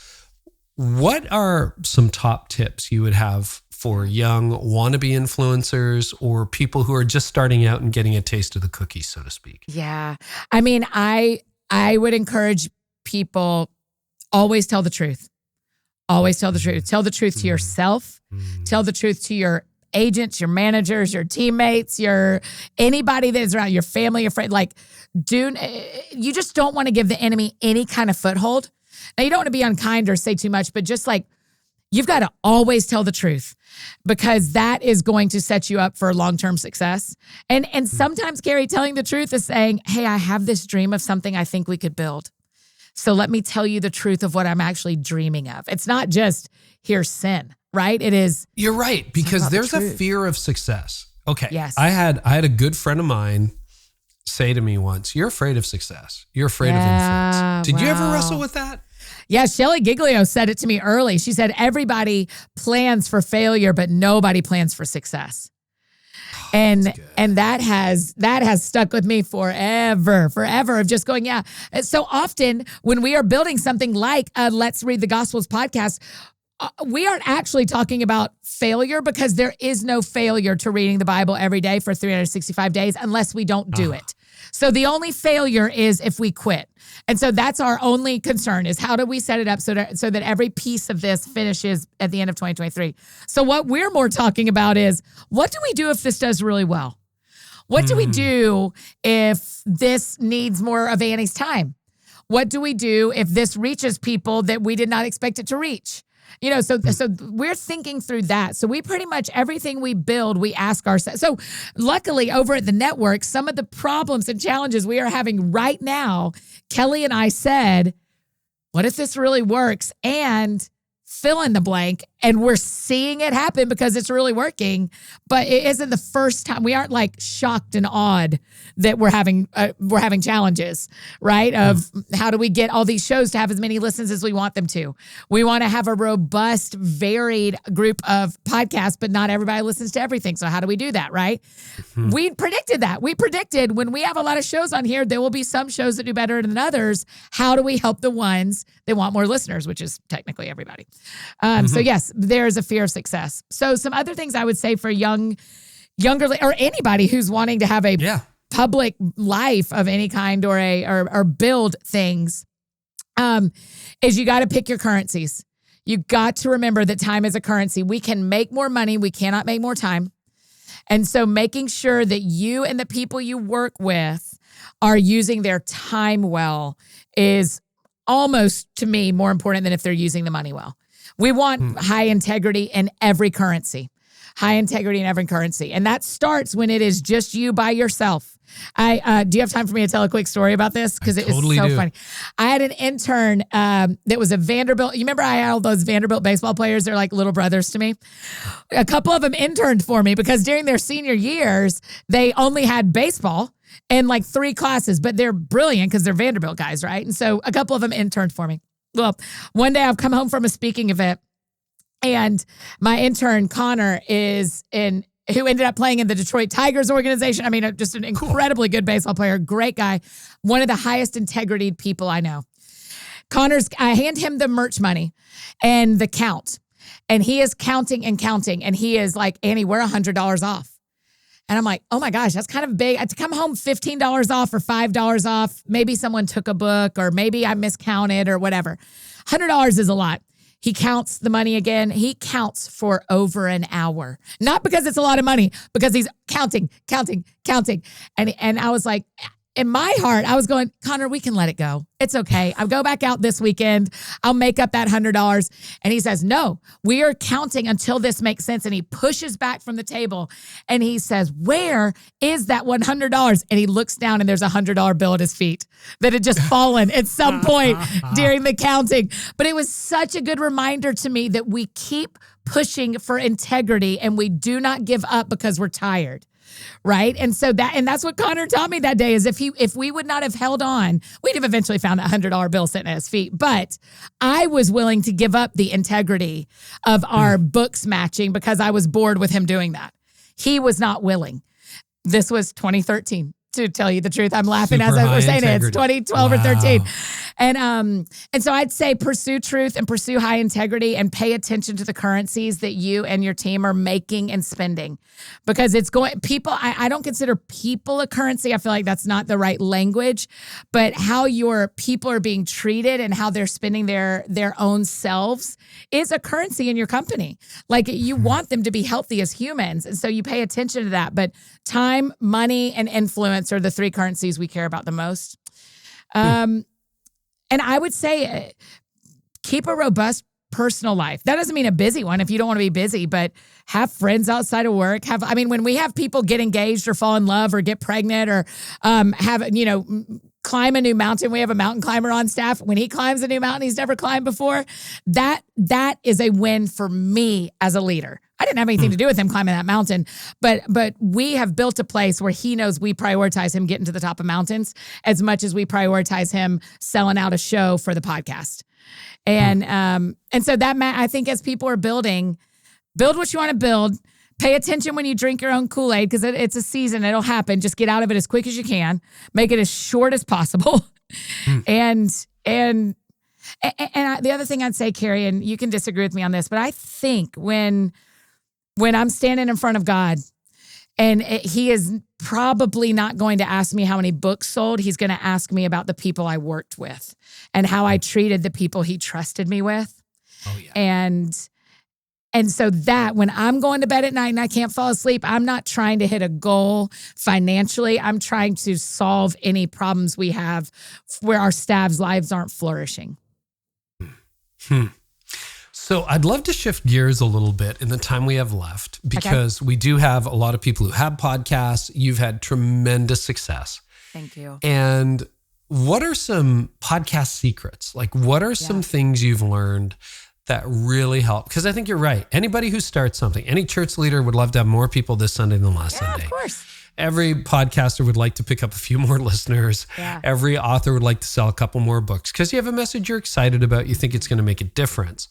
What are some top tips you would have for young wannabe influencers or people who are just starting out and getting a taste of the cookies, so to speak? Yeah. I mean, I would encourage people, always tell the truth. Always tell the truth. Tell the truth to yourself. Tell the truth to your agents, your managers, your teammates, anybody that's around, your family, your friend. You just don't want to give the enemy any kind of foothold. Now, you don't want to be unkind or say too much, but just you've got to always tell the truth because that is going to set you up for long-term success. And sometimes, Carey, telling the truth is saying, hey, I have this dream of something I think we could build. So let me tell you the truth of what I'm actually dreaming of. It's not just here's sin, right? It is. You're right, because there's a fear of success. Okay. Yes. I had a good friend of mine say to me once, you're afraid of success. You're afraid of influence. Did you ever wrestle with that? Yeah, Shelly Giglio said it to me early. She said, everybody plans for failure, but nobody plans for success. And that has stuck with me forever of just going, yeah. So often when we are building something like Let's Read the Gospels podcast, we aren't actually talking about failure because there is no failure to reading the Bible every day for 365 days unless we don't do it. So the only failure is if we quit. And so that's our only concern is how do we set it up so that every piece of this finishes at the end of 2023. So what we're more talking about is what do we do if this does really well? What do we do if this needs more of Annie's time? What do we do if this reaches people that we did not expect it to reach? So we're thinking through that. So we pretty much everything we build, we ask ourselves. So luckily over at the network, some of the problems and challenges we are having right now, Kelly and I said, what if this really works? And fill in the blank. And we're seeing it happen because it's really working. But it isn't the first time. We aren't shocked and awed that we're having challenges, right? Of how do we get all these shows to have as many listens as we want them to? We want to have a robust, varied group of podcasts, but not everybody listens to everything. So how do we do that, right? We predicted that. We predicted when we have a lot of shows on here, there will be some shows that do better than others. How do we help the ones that want more listeners, which is technically everybody? So yes, there is a fear of success. So some other things I would say for younger, or anybody who's wanting to have a public life of any kind or build things, is you got to pick your currencies. You got to remember that time is a currency. We can make more money. We cannot make more time. And so making sure that you and the people you work with are using their time well is almost, to me, more important than if they're using the money well. We want high integrity in every currency. High integrity in every currency. And that starts when it is just you by yourself. Do you have time for me to tell a quick story about this? Because it is so funny. I had an intern that was a Vanderbilt. You remember I had all those Vanderbilt baseball players? They're like little brothers to me. A couple of them interned for me because during their senior years, they only had baseball in 3 classes, but they're brilliant because they're Vanderbilt guys, right? And so a couple of them interned for me. Well, one day I've come home from a speaking event and my intern, Connor, who ended up playing in the Detroit Tigers organization. I mean, just an incredibly good baseball player, great guy, one of the highest integrity people I know. I hand him the merch money and the count, and he is counting, and he is like, Annie, we're $100 off. And I'm like, oh my gosh, that's kind of big. I had to come home $15 off or $5 off. Maybe someone took a book or maybe I miscounted or whatever. $100 is a lot. He counts the money again. He counts for over an hour. Not because it's a lot of money, because he's counting. And I was like, in my heart, I was going, Connor, we can let it go. It's okay. I'll go back out this weekend. I'll make up that $100. And he says, no, we are counting until this makes sense. And he pushes back from the table and he says, where is that $100? And he looks down and there's a $100 bill at his feet that had just fallen at some point during the counting. But it was such a good reminder to me that we keep pushing for integrity and we do not give up because we're tired. Right. And so that's what Connor taught me that day is if we would not have held on, we'd have eventually found that $100 bill sitting at his feet. But I was willing to give up the integrity of our books matching because I was bored with him doing that. He was not willing. This was 2013. To tell you the truth, I'm laughing as we're saying it. It's 2012 or 13. And so I'd say pursue truth and pursue high integrity and pay attention to the currencies that you and your team are making and spending. Because it's going, people, I don't consider people a currency. I feel like that's not the right language, but how your people are being treated and how they're spending their own selves is a currency in your company. Like you want them to be healthy as humans. And so you pay attention to that. But time, money, and influence are the three currencies we care about the most. And I would say keep a robust personal life. That doesn't mean a busy one if you don't want to be busy, but have friends outside of work. When we have people get engaged or fall in love or get pregnant or climb a new mountain. We have a mountain climber on staff. When he climbs a new mountain he's never climbed before, that is a win for me as a leader. I didn't have anything to do with him climbing that mountain, but we have built a place where he knows we prioritize him getting to the top of mountains as much as we prioritize him selling out a show for the podcast. And so that, I think as people are build what you want to build. Pay attention when you drink your own Kool-Aid because it's a season. It'll happen. Just get out of it as quick as you can. Make it as short as possible. And the other thing I'd say, Carey, and you can disagree with me on this, but I think when I'm standing in front of God and he is probably not going to ask me how many books sold, he's going to ask me about the people I worked with and how I treated the people he trusted me with. Oh, yeah. And so that when I'm going to bed at night and I can't fall asleep, I'm not trying to hit a goal financially. I'm trying to solve any problems we have where our staff's lives aren't flourishing. So I'd love to shift gears a little bit in the time we have left because we do have a lot of people who have podcasts. You've had tremendous success. Thank you. And what are some podcast secrets? Like what are some things you've learned that really help? Because I think you're right. Anybody who starts something, any church leader would love to have more people this Sunday than last Sunday. Of course. Every podcaster would like to pick up a few more listeners. Yeah. Every author would like to sell a couple more books because you have a message you're excited about. You think it's going to make a difference.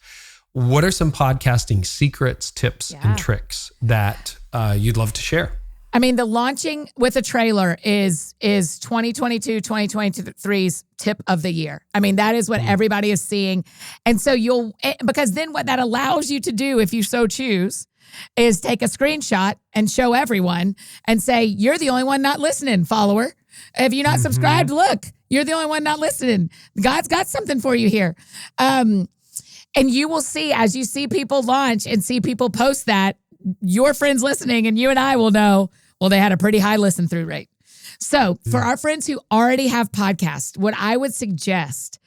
What are some podcasting secrets, tips, and tricks that you'd love to share? I mean, the launching with a trailer is 2022, 2023's tip of the year. I mean, that is what everybody is seeing. And so because then what that allows you to do, if you so choose, is take a screenshot and show everyone and say, you're the only one not listening, follower. If you're not subscribed, look, you're the only one not listening. God's got something for you here. And you will see, as you see people launch and see people post that, your friends listening and you and I will know, well, they had a pretty high listen through rate. So for our friends who already have podcasts, what I would suggest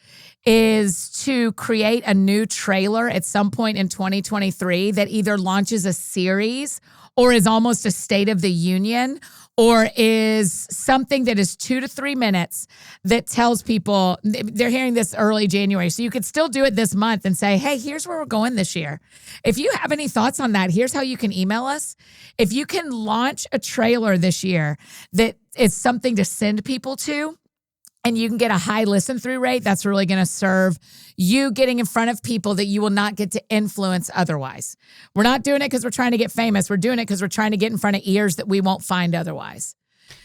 is to create a new trailer at some point in 2023 that either launches a series or is almost a State of the Union or is something that is 2 to 3 minutes that tells people, they're hearing this early January, so you could still do it this month and say, hey, here's where we're going this year. If you have any thoughts on that, here's how you can email us. If you can launch a trailer this year that is something to send people to, and you can get a high listen through rate, that's really going to serve you getting in front of people that you will not get to influence otherwise. We're not doing it because we're trying to get famous. We're doing it because we're trying to get in front of ears that we won't find otherwise.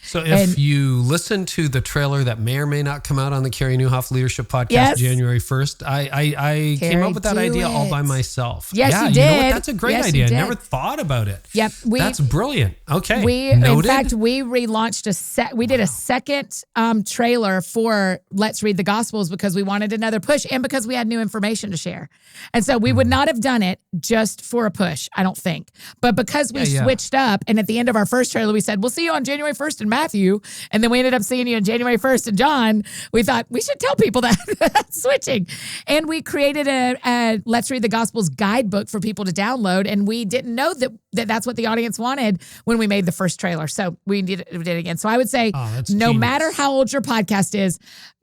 So if you listen to the trailer that may or may not come out on the Carey Nieuwhof Leadership Podcast January 1st, I came up with that idea all by myself. Yes, you did. You know what? That's a great idea. I never thought about it. Yep. That's brilliant. Okay. In fact, we relaunched we did a second trailer for Let's Read the Gospels because we wanted another push and because we had new information to share. And so we would not have done it just for a push, I don't think. But because we switched up and at the end of our first trailer, we said, we'll see you on January 1st 1st in Matthew, and then we ended up seeing you on January 1st in John, we thought we should tell people that switching. And we created a Let's Read the Gospels guidebook for people to download. And we didn't know that's what the audience wanted when we made the first trailer. So we did it again. So I would say no matter how old your podcast is,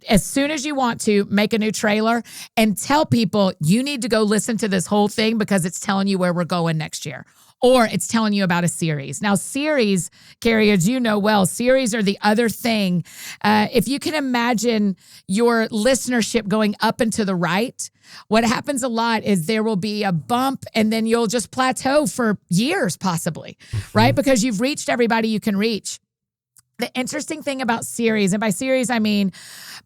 as soon as you want to, make a new trailer and tell people you need to go listen to this whole thing because it's telling you where we're going next year. Or it's telling you about a series. Now, series, Carey, as you know well, series are the other thing. If you can imagine your listenership going up and to the right, what happens a lot is there will be a bump and then you'll just plateau for years possibly, right? Because you've reached everybody you can reach. The interesting thing about series, and by series, I mean,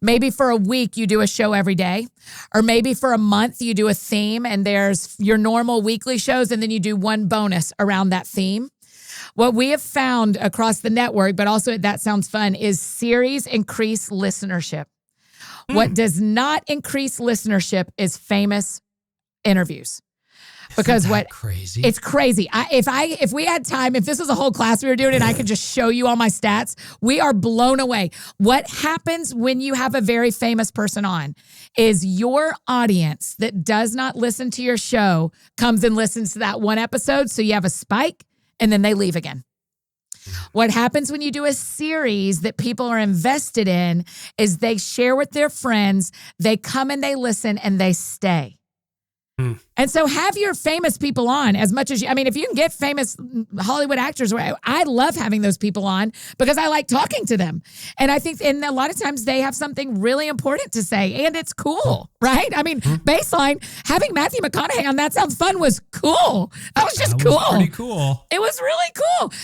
maybe for a week you do a show every day, or maybe for a month you do a theme and there's your normal weekly shows and then you do one bonus around that theme. What we have found across the network, but also at That Sounds Fun, is series increase listenership. What does not increase listenership is famous interviews. Because crazy? It's crazy. If we had time, if this was a whole class we were doing and I could just show you all my stats, we are blown away. What happens when you have a very famous person on is your audience that does not listen to your show comes and listens to that one episode. So you have a spike and then they leave again. What happens when you do a series that people are invested in is they share with their friends, they come and they listen and they stay. And so have your famous people on as much as you, if you can get famous Hollywood actors, I love having those people on because I like talking to them. And I think, and a lot of times they have something really important to say and it's cool, right? Baseline, having Matthew McConaughey on That Sounds Fun was cool. That was just cool. Pretty cool. It was really cool.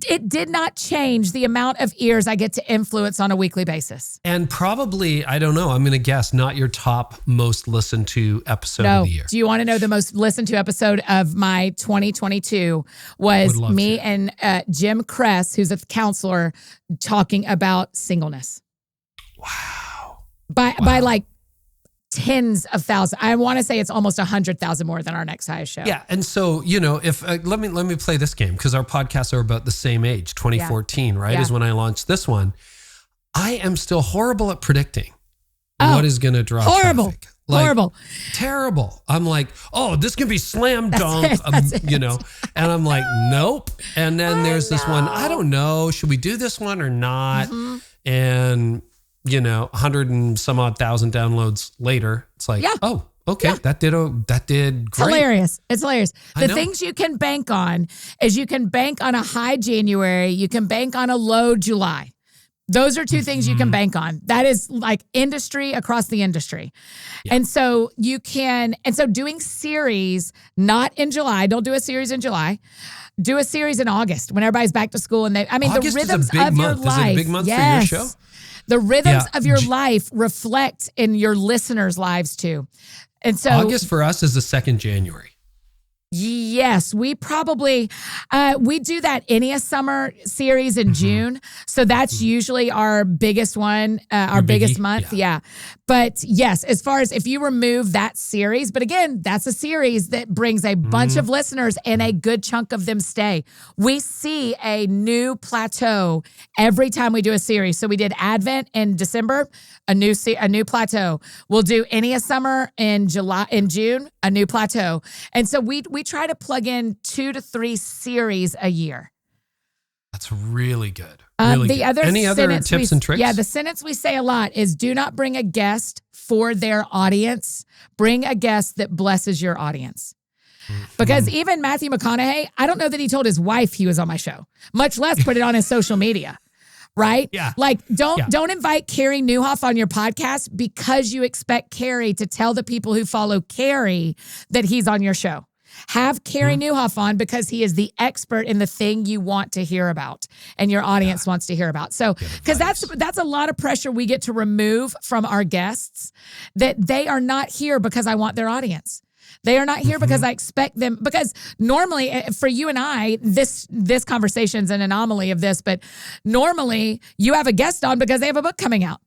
It did not change the amount of ears I get to influence on a weekly basis. And probably, I don't know, I'm going to guess not your top most listened to episode of the year. Do you want to know the most listened to episode of my 2022 was me and Jim Kress, who's a counselor, talking about singleness. Wow. By like tens of thousands. I want to say it's almost 100,000 more than our next highest show. Yeah. And so, if let me play this game because our podcasts are about the same age, 2014, right? Is when I launched this one. I am still horrible at predicting what is going to draw traffic. Horrible. Terrible. I'm like, this can be slam dunk, and I'm like, nope. And then there's this one, I don't know, should we do this one or not? And 100 and some odd thousand downloads later, it's like, oh, okay, that did great. It's hilarious. The things you can bank on is you can bank on a high January, you can bank on a low July. Those are two things you can bank on. That is like industry across the industry. Yeah. And so doing series, not in July, don't do a series in July. Do a series in August when everybody's back to school and August the rhythms is a big of your month. life. Is it a big month for your show? The rhythms of your life reflect in your listeners' lives too. And so August for us is the 2nd January. Yes, we probably, we do that Enya Summer series in June. So that's usually our biggest one, our biggest month. Yeah. But yes, as far as if you remove that series, but again, that's a series that brings a bunch of listeners and a good chunk of them stay. We see a new plateau every time we do a series. So we did Advent in December, a new plateau. We'll do Enya Summer in June, a new plateau. And so we try to plug in 2 to 3 series a year. That's really good. Really good. Any other tips and tricks? Yeah, the sentence we say a lot is do not bring a guest for their audience. Bring a guest that blesses your audience. Because even Matthew McConaughey, I don't know that he told his wife he was on my show, much less put it on his social media. Right? Yeah. Like don't invite Carey Nieuwhof on your podcast because you expect Carey to tell the people who follow Carey that he's on your show. Have Carey Nieuwhof on because he is the expert in the thing you want to hear about and your audience wants to hear about. So, because that's a lot of pressure we get to remove from our guests, that they are not here because I want their audience. They are not here because I expect them, because normally for you and I, this conversation's an anomaly of this, but normally you have a guest on because they have a book coming out.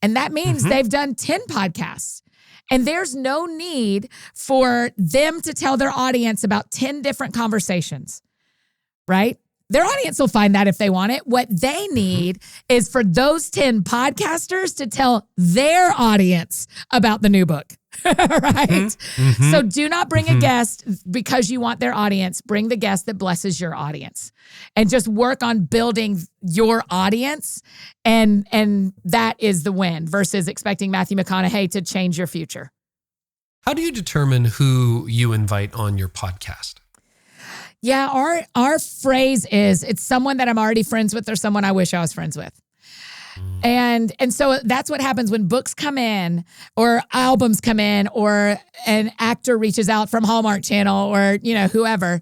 And that means they've done 10 podcasts. And there's no need for them to tell their audience about 10 different conversations, right? Their audience will find that if they want it. What they need is for those 10 podcasters to tell their audience about the new book. Right? So do not bring a guest because you want their audience. Bring the guest that blesses your audience, and just work on building your audience. And that is the win versus expecting Matthew McConaughey to change your future. How do you determine who you invite on your podcast? Yeah, our phrase is, it's someone that I'm already friends with or someone I wish I was friends with. And so that's what happens when books come in or albums come in or an actor reaches out from Hallmark Channel or, whoever.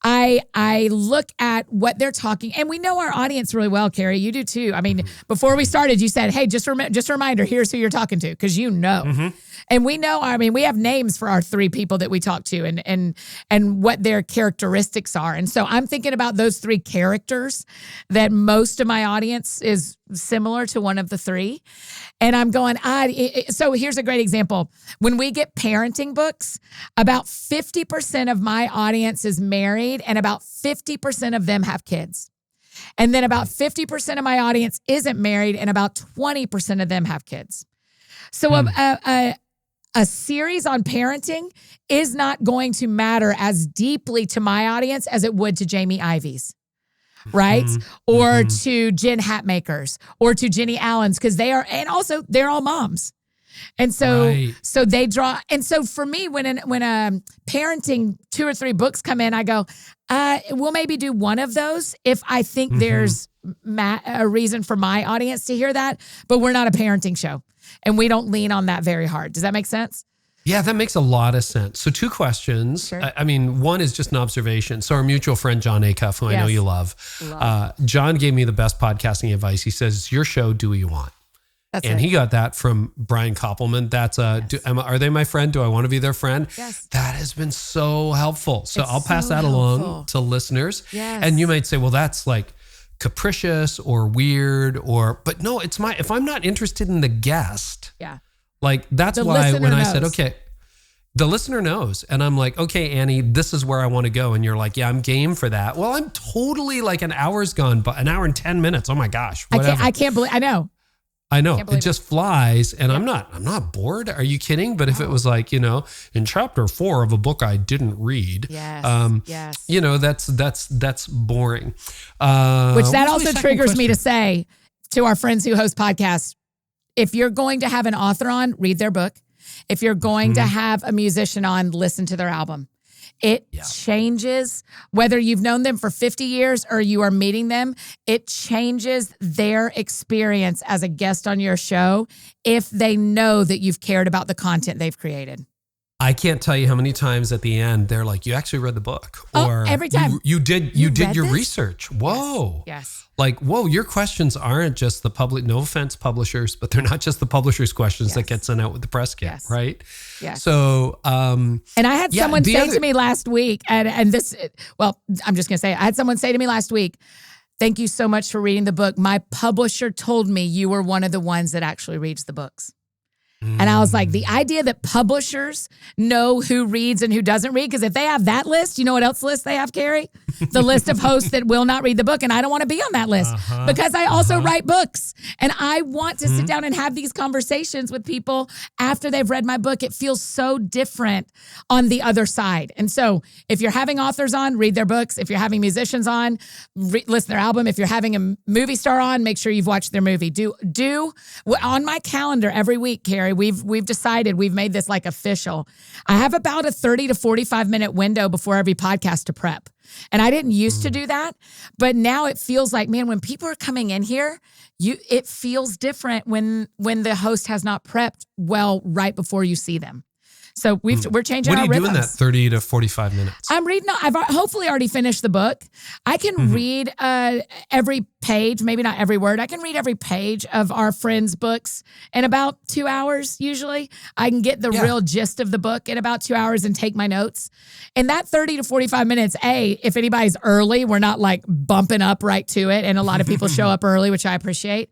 I look at what they're talking, and we know our audience really well, Carey. You do too. I mean, before we started, you said, hey, just a reminder, here's who you're talking to, because you know. And we know, we have names for our 3 people that we talk to and what their characteristics are. And so I'm thinking about those 3 characters that most of my audience is similar to one of the 3. And I'm going, so here's a great example. When we get parenting books, about 50% of my audience is married and about 50% of them have kids. And then about 50% of my audience isn't married and about 20% of them have kids. So a series on parenting is not going to matter as deeply to my audience as it would to Jamie Ivy's, right? Or to Jen Hatmaker's or to Jenny Allen's, because they're all moms. And so, so they draw. And so for me, when a parenting 2 or 3 books come in, I go, we'll maybe do one of those if I think there's a reason for my audience to hear that, but we're not a parenting show. And we don't lean on that very hard. Does that make sense? Yeah, that makes a lot of sense. So 2 questions. Sure. One is just an observation. So our mutual friend, John Acuff, who I know you love. John gave me the best podcasting advice. He says, it's your show, do what you want. That's and right. he got that from Brian Koppelman. That's are they my friend? Do I want to be their friend? Yes. That has been so helpful. So It's I'll pass so that helpful. along to listeners. Yes. And you might say, well, that's like capricious or weird but no, it's if I'm not interested in the guest, like that's The why when I listener said, knows. okay, the listener knows. And I'm like, okay, Annie, this is where I want to go. And you're like, yeah, I'm game for that. Well, I'm totally like an hour's gone, but an hour and 10 minutes. Oh my gosh. Whatever. I can't believe, I know. It just flies, and I'm not bored. Are you kidding? But if it was like, in chapter 4 of a book I didn't read, Yes. that's boring. Which that also triggers me to say to our friends who host podcasts, if you're going to have an author on, read their book. If you're going to have a musician on, listen to their album. It changes, whether you've known them for 50 years or you are meeting them, it changes their experience as a guest on your show if they know that you've cared about the content they've created. I can't tell you how many times at the end they're like, "You actually read the book," or every time you did your this? research. Whoa, yes. Like, whoa, your questions aren't just the public. No offense, publishers, but they're not just the publishers' questions that get sent out with the press kit, right? Yes. So, and I had someone say to me last week, and this, well, I'm just gonna say, I had someone say to me last week, "Thank you so much for reading the book. My publisher told me you were one of the ones that actually reads the books." And I was like, the idea that publishers know who reads and who doesn't read, because if they have that list, you know what else list they have, Carey? The list of hosts that will not read the book. And I don't want to be on that list because I also write books. And I want to sit down and have these conversations with people after they've read my book. It feels so different on the other side. And so if you're having authors on, read their books. If you're having musicians on, listen to their album. If you're having a movie star on, make sure you've watched their movie. Do on my calendar every week, Carey, we've decided, we've made this like official. I have about a 30 to 45 minute window before every podcast to prep. And I didn't used to do that, but now it feels like, man, when people are coming in here, it feels different when the host has not prepped well right before you see them. So we're changing our rhythms. What are you doing that 30 to 45 minutes? I'm reading. I've hopefully already finished the book. I can read every page, maybe not every word. I can read every page of our friends' books in about 2 hours, usually. I can get the real gist of the book in about 2 hours and take my notes. And that 30 to 45 minutes, if anybody's early, we're not like bumping up right to it. And a lot of people show up early, which I appreciate.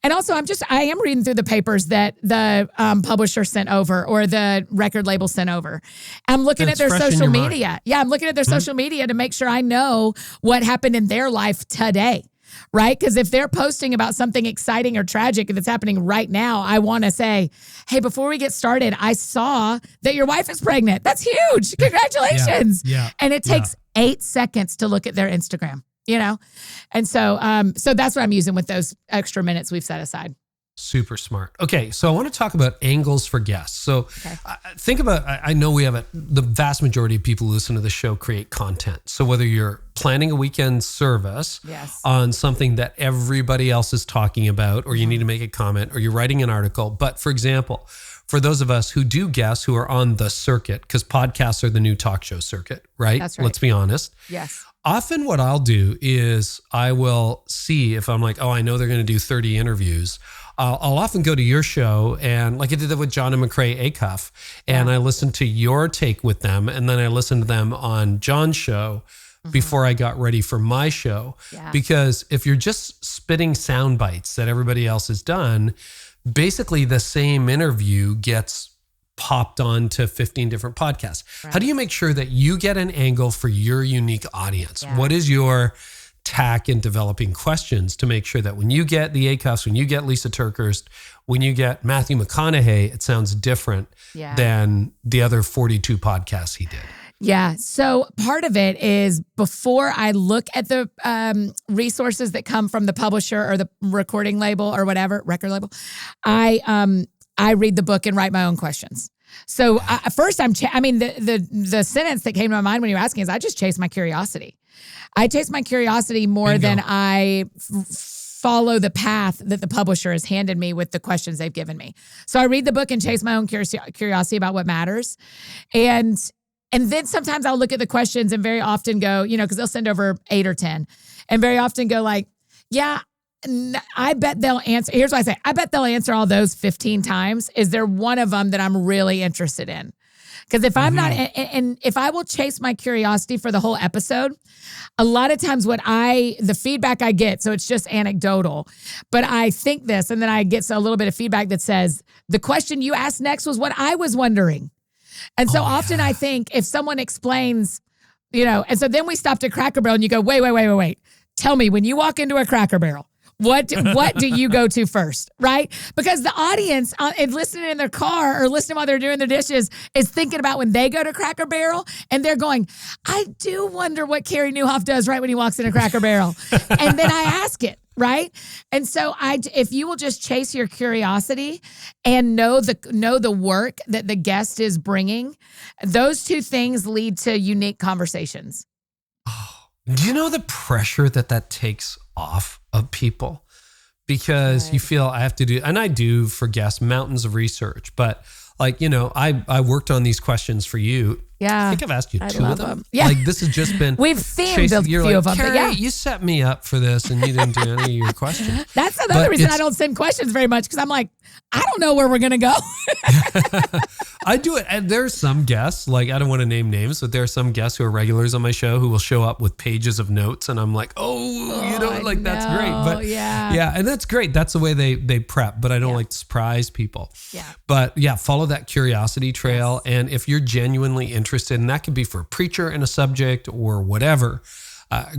And also, I am reading through the papers that the publisher sent over or the record label sent over. I'm looking at their social media. Yeah, I'm looking at their social media to make sure I know what happened in their life today, right? Because if they're posting about something exciting or tragic that's happening right now, I want to say, hey, before we get started, I saw that your wife is pregnant. That's huge. Congratulations. Yeah. And it takes 8 seconds to look at their Instagram. And so that's what I'm using with those extra minutes we've set aside. Super smart. Okay, so I want to talk about angles for guests. So think about, I know the vast majority of people who listen to the show create content. So whether you're planning a weekend service on something that everybody else is talking about, or you need to make a comment, or you're writing an article. But for example, for those of us who do guests who are on the circuit, because podcasts are the new talk show circuit, right? That's right. Let's be honest. Yes. Often what I'll do is I will see if I'm like, I know they're going to do 30 interviews. I'll often go to your show, and like I did that with John and McCrae Acuff, and I listened to your take with them, and then I listened to them on John's show before I got ready for my show. Yeah. Because if you're just spitting sound bites that everybody else has done, basically the same interview gets popped on to 15 different podcasts. Right. How do you make sure that you get an angle for your unique audience? Yeah. What is your tack in developing questions to make sure that when you get the Acuffs, when you get Lisa Turkhurst, when you get Matthew McConaughey, it sounds different than the other 42 podcasts he did? Yeah. So part of it is before I look at the resources that come from the publisher or the recording label or whatever, record label, I read the book and write my own questions. So first the sentence that came to my mind when you were asking is I just chase my curiosity. I chase my curiosity more than I follow the path that the publisher has handed me with the questions they've given me. So I read the book and chase my own curiosity about what matters. And then sometimes I'll look at the questions and very often go, because they'll send over 8 or 10 and very often go like, I bet they'll answer. Here's what I say. I bet they'll answer all those 15 times. Is there one of them that I'm really interested in? Because if I'm not, and if I will chase my curiosity for the whole episode, a lot of times the feedback I get, so it's just anecdotal, but I think this, and then I get a little bit of feedback that says, the question you asked next was what I was wondering. And so often I think if someone explains, and so then we stopped at Cracker Barrel and you go, wait. Tell me, when you walk into a Cracker Barrel, what do you go to first, right? Because the audience listening in their car or listening while they're doing their dishes is thinking about when they go to Cracker Barrel and they're going, I do wonder what Carey Nieuwhof does right when he walks in a Cracker Barrel. And then I ask it, right? And so if you will just chase your curiosity and know the work that the guest is bringing, those two things lead to unique conversations. Do you know the pressure that takes off of people? Because you feel I have to do, and I do for guests, mountains of research, but I worked on these questions for you. Yeah. I think I've asked you 2 of them. Yeah. Like this has just been. We've themed a few of them. Carey, you set me up for this and you didn't do any of your questions. That's another reason I don't send questions very much because I'm like, I don't know where we're going to go. I do it. And there's some guests, like I don't want to name names, but there are some guests who are regulars on my show who will show up with pages of notes. And I'm like, that's great. But yeah. And that's great. That's the way they prep, but I don't like to surprise people. Yeah. But follow that curiosity trail. Yes. And if you're genuinely interested, and that could be for a preacher in a subject or whatever,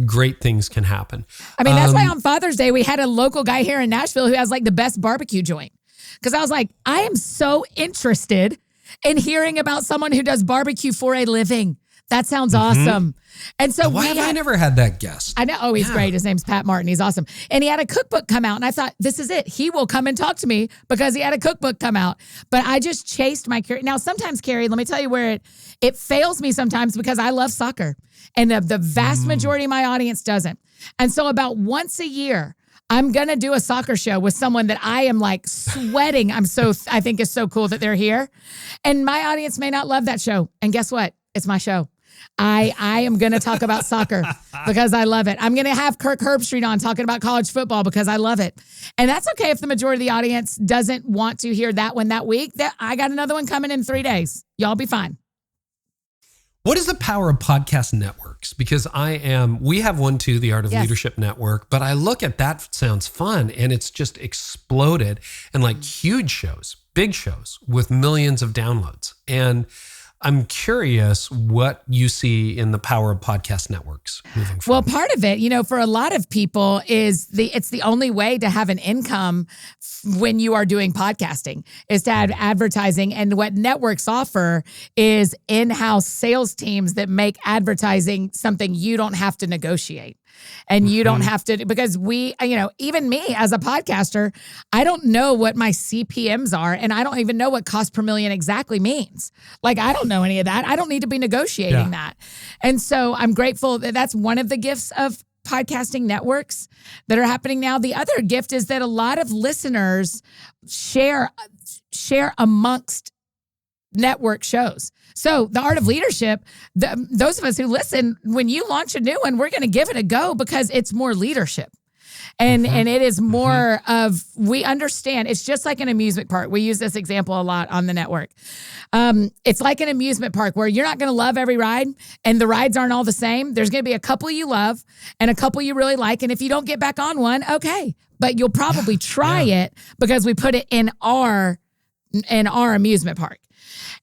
great things can happen. I mean, that's why on Father's Day, we had a local guy here in Nashville who has like the best barbecue joint. Because I was like, I am so interested in hearing about someone who does barbecue for a living. That sounds awesome. And so why have I never had that guest? I know. Oh, he's great. His name's Pat Martin. He's awesome. And he had a cookbook come out. And I thought, this is it. He will come and talk to me because he had a cookbook come out. But I just chased my curiosity. Now, sometimes, Carey, let me tell you where it fails me sometimes because I love soccer. And the vast majority of my audience doesn't. And so about once a year, I'm going to do a soccer show with someone that I am like sweating. I think is so cool that they're here. And my audience may not love that show. And guess what? It's my show. I am going to talk about soccer because I love it. I'm going to have Kirk Herbstreit on talking about college football because I love it. And that's okay if the majority of the audience doesn't want to hear that one that week. I got another one coming in 3 days. Y'all be fine. What is the power of podcast networks? Because we have one too, the Art of Leadership Network, but I look at that, sounds fun, and it's just exploded and like huge shows, big shows with millions of downloads. And I'm curious what you see in the power of podcast networks moving forward. Well, part of it, for a lot of people it's the only way to have an income when you are doing podcasting is to have advertising. And what networks offer is in-house sales teams that make advertising something you don't have to negotiate. And you don't have to, because even me as a podcaster, I don't know what my CPMs are. And I don't even know what cost per million exactly means. Like, I don't know any of that. I don't need to be negotiating that. And so I'm grateful that that's one of the gifts of podcasting networks that are happening now. The other gift is that a lot of listeners share amongst network shows. So the Art of Leadership, those of us who listen, when you launch a new one, we're going to give it a go because it's more leadership. And it is more of, we understand, it's just like an amusement park. We use this example a lot on the network. It's like an amusement park where you're not going to love every ride and the rides aren't all the same. There's going to be a couple you love and a couple you really like. And if you don't get back on one, okay. But you'll probably try it because we put it in our amusement park.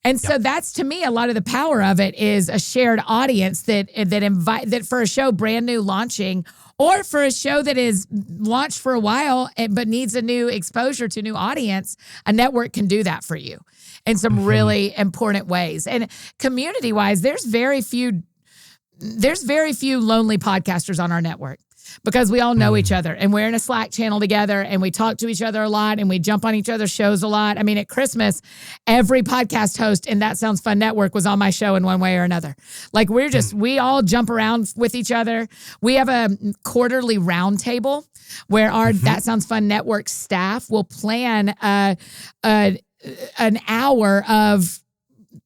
And so that's, to me, a lot of the power of it is a shared audience that for a show brand new launching, or for a show that is launched for a while but needs a new exposure to a new audience, a network can do that for you in some really important ways. And community-wise, there's very few lonely podcasters on our network, because we all know each other and we're in a Slack channel together and we talk to each other a lot and we jump on each other's shows a lot. I mean, at Christmas, every podcast host in That Sounds Fun Network was on my show in one way or another. Like, we all jump around with each other. We have a quarterly roundtable where our That Sounds Fun Network staff will plan an hour of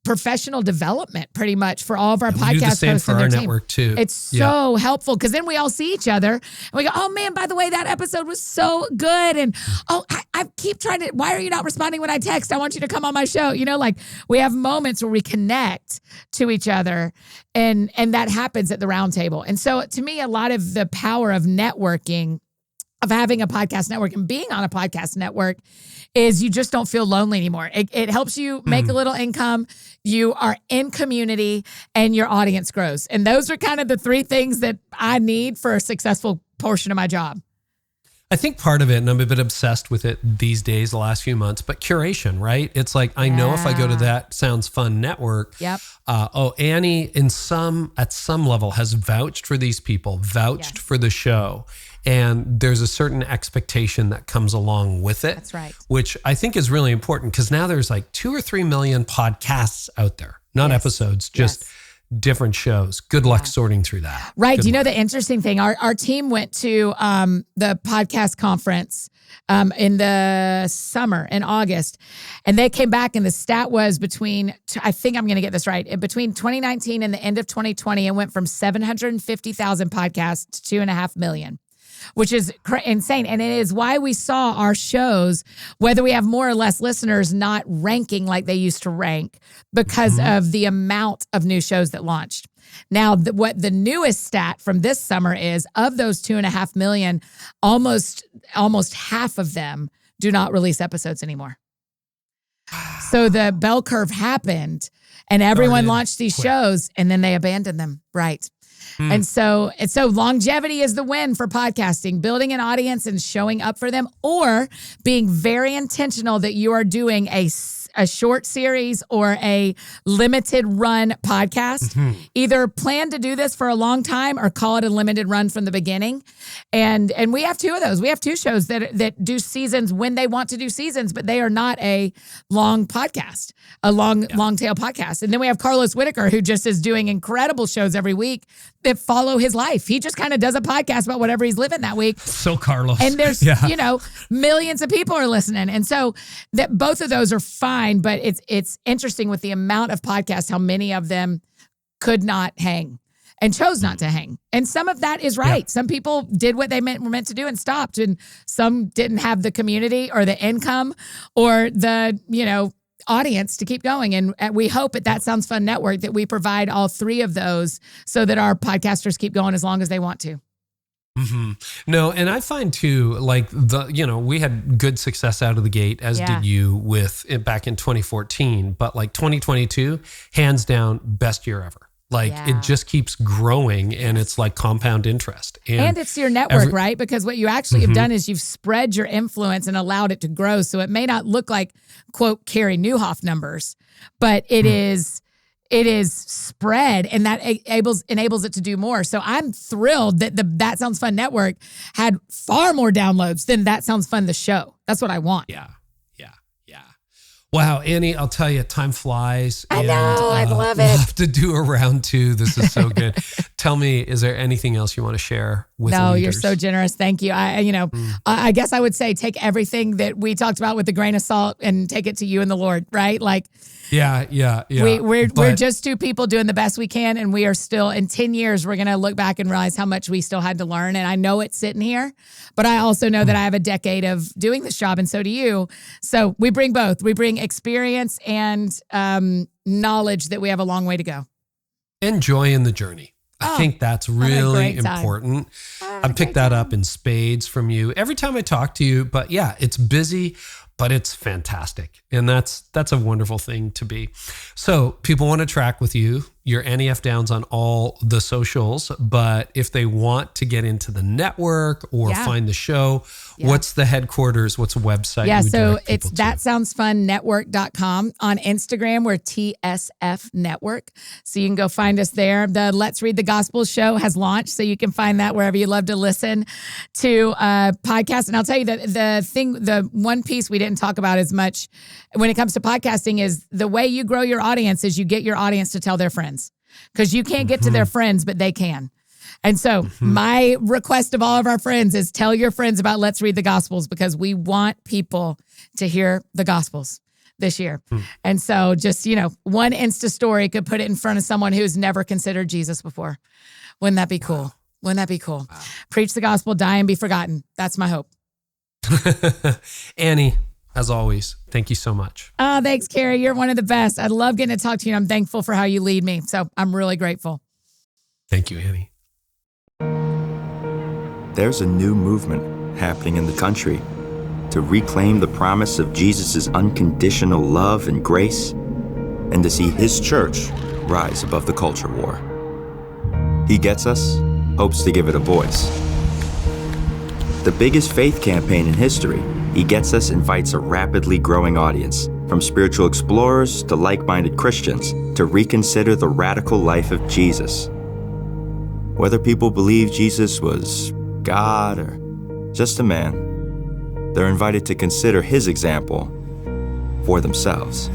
professional development pretty much for all of our podcast hosts for and their our team. network too. It's so helpful because then we all see each other and we go, oh man, by the way, that episode was so good. And I keep trying to, why are you not responding when I text? I want you to come on my show. Like, we have moments where we connect to each other and that happens at the round table. And so to me, a lot of the power of networking, of having a podcast network and being on a podcast network, is you just don't feel lonely anymore. It helps you make a little income. You are in community and your audience grows. And those are kind of the three things that I need for a successful portion of my job. I think part of it, and I'm a bit obsessed with it these days, the last few months, but curation, right? It's like, I know if I go to That Sounds Fun Network, Annie at some level has vouched for these people, for the show. And there's a certain expectation that comes along with it. That's right. Which I think is really important, because now there's like 2 or 3 million podcasts out there, not episodes, just different shows. Good luck sorting through that. Right. Do you know the interesting thing? Our team went to the podcast conference in the summer, in August, and they came back and the stat was I think I'm going to get this right, between 2019 and the end of 2020, it went from 750,000 podcasts to 2.5 million. Which is insane. And it is why we saw our shows, whether we have more or less listeners, not ranking like they used to rank because of the amount of new shows that launched. Now, what the newest stat from this summer is, of those 2.5 million, almost half of them do not release episodes anymore. So the bell curve happened and everyone launched these shows and then they abandoned them. Right. And so longevity is the win for podcasting, building an audience and showing up for them, or being very intentional that you are doing a short series or a limited run podcast. Either plan to do this for a long time or call it a limited run from the beginning. And we have 2 of those. We have 2 shows that do seasons when they want to do seasons, but they are not a long podcast, a long tail podcast. And then we have Carlos Whitaker, who just is doing incredible shows every week that follow his life. He just kind of does a podcast about whatever he's living that week. So Carlos. And there's, millions of people are listening. And so that both of those are fine, but it's interesting with the amount of podcasts, how many of them could not hang and chose not to hang. And some of that is right. Yeah. Some people did what they were meant to do and stopped. And some didn't have the community or the income or the, audience to keep going. And we hope at That Sounds Fun Network that we provide all three of those so that our podcasters keep going as long as they want to. Mm-hmm. No, and I find too, like we had good success out of the gate, as did you with it back in 2014, but like 2022, hands down, best year ever. Like it just keeps growing and it's like compound interest. And it's your network, right? Because what you actually have done is you've spread your influence and allowed it to grow. So it may not look like, quote, Carey Nieuwhof numbers, but it is spread, and that enables it to do more. So I'm thrilled that the That Sounds Fun Network had far more downloads than That Sounds Fun, the show. That's what I want. Yeah. Wow, Annie, I'll tell you, time flies. I know, I love it. We'll have to do a round two. This is so good. Tell me, is there anything else you want to share with No, leaders? You're so generous. Thank you. I guess I would say take everything that we talked about with a grain of salt and take it to you and the Lord, right? Like, yeah. We're just two people doing the best we can, and we are still, in 10 years, we're going to look back and realize how much we still had to learn. And I know it's sitting here, but I also know that I have a decade of doing this job, and so do you. So we bring both. We bring experience and knowledge that we have a long way to go. And joy in the journey. I think that's really important. I picked that up in spades from you every time I talk to you. But yeah, it's busy, but it's fantastic. And that's a wonderful thing to be. So people want to track with you. You're Annie F. Downs on all the socials. But if they want to get into the network or find the show, what's the headquarters? What's the website? Yeah, so it's thatsoundsfunnetwork.com. On Instagram, we're TSF Network. So you can go find us there. The Let's Read the Gospel show has launched, so you can find that wherever you love to listen to podcasts. And I'll tell you that the one piece we didn't talk about as much when it comes to podcasting is the way you grow your audience is you get your audience to tell their friends, because you can't get to their friends, but they can. And so my request of all of our friends is tell your friends about Let's Read the Gospels, because we want people to hear the Gospels this year. And so just, one Insta story could put it in front of someone who's never considered Jesus before. Wouldn't that be cool? Wouldn't that be cool? Wow. Preach the gospel, die and be forgotten. That's my hope. Annie, as always, thank you so much. Oh, thanks, Carey. You're one of the best. I love getting to talk to you, and I'm thankful for how you lead me. So I'm really grateful. Thank you, Annie. There's a new movement happening in the country to reclaim the promise of Jesus' unconditional love and grace, and to see his church rise above the culture war. He Gets Us hopes to give it a voice. The biggest faith campaign in history, He Gets Us invites a rapidly growing audience, from spiritual explorers to like-minded Christians, to reconsider the radical life of Jesus. Whether people believe Jesus was God or just a man, they're invited to consider his example for themselves.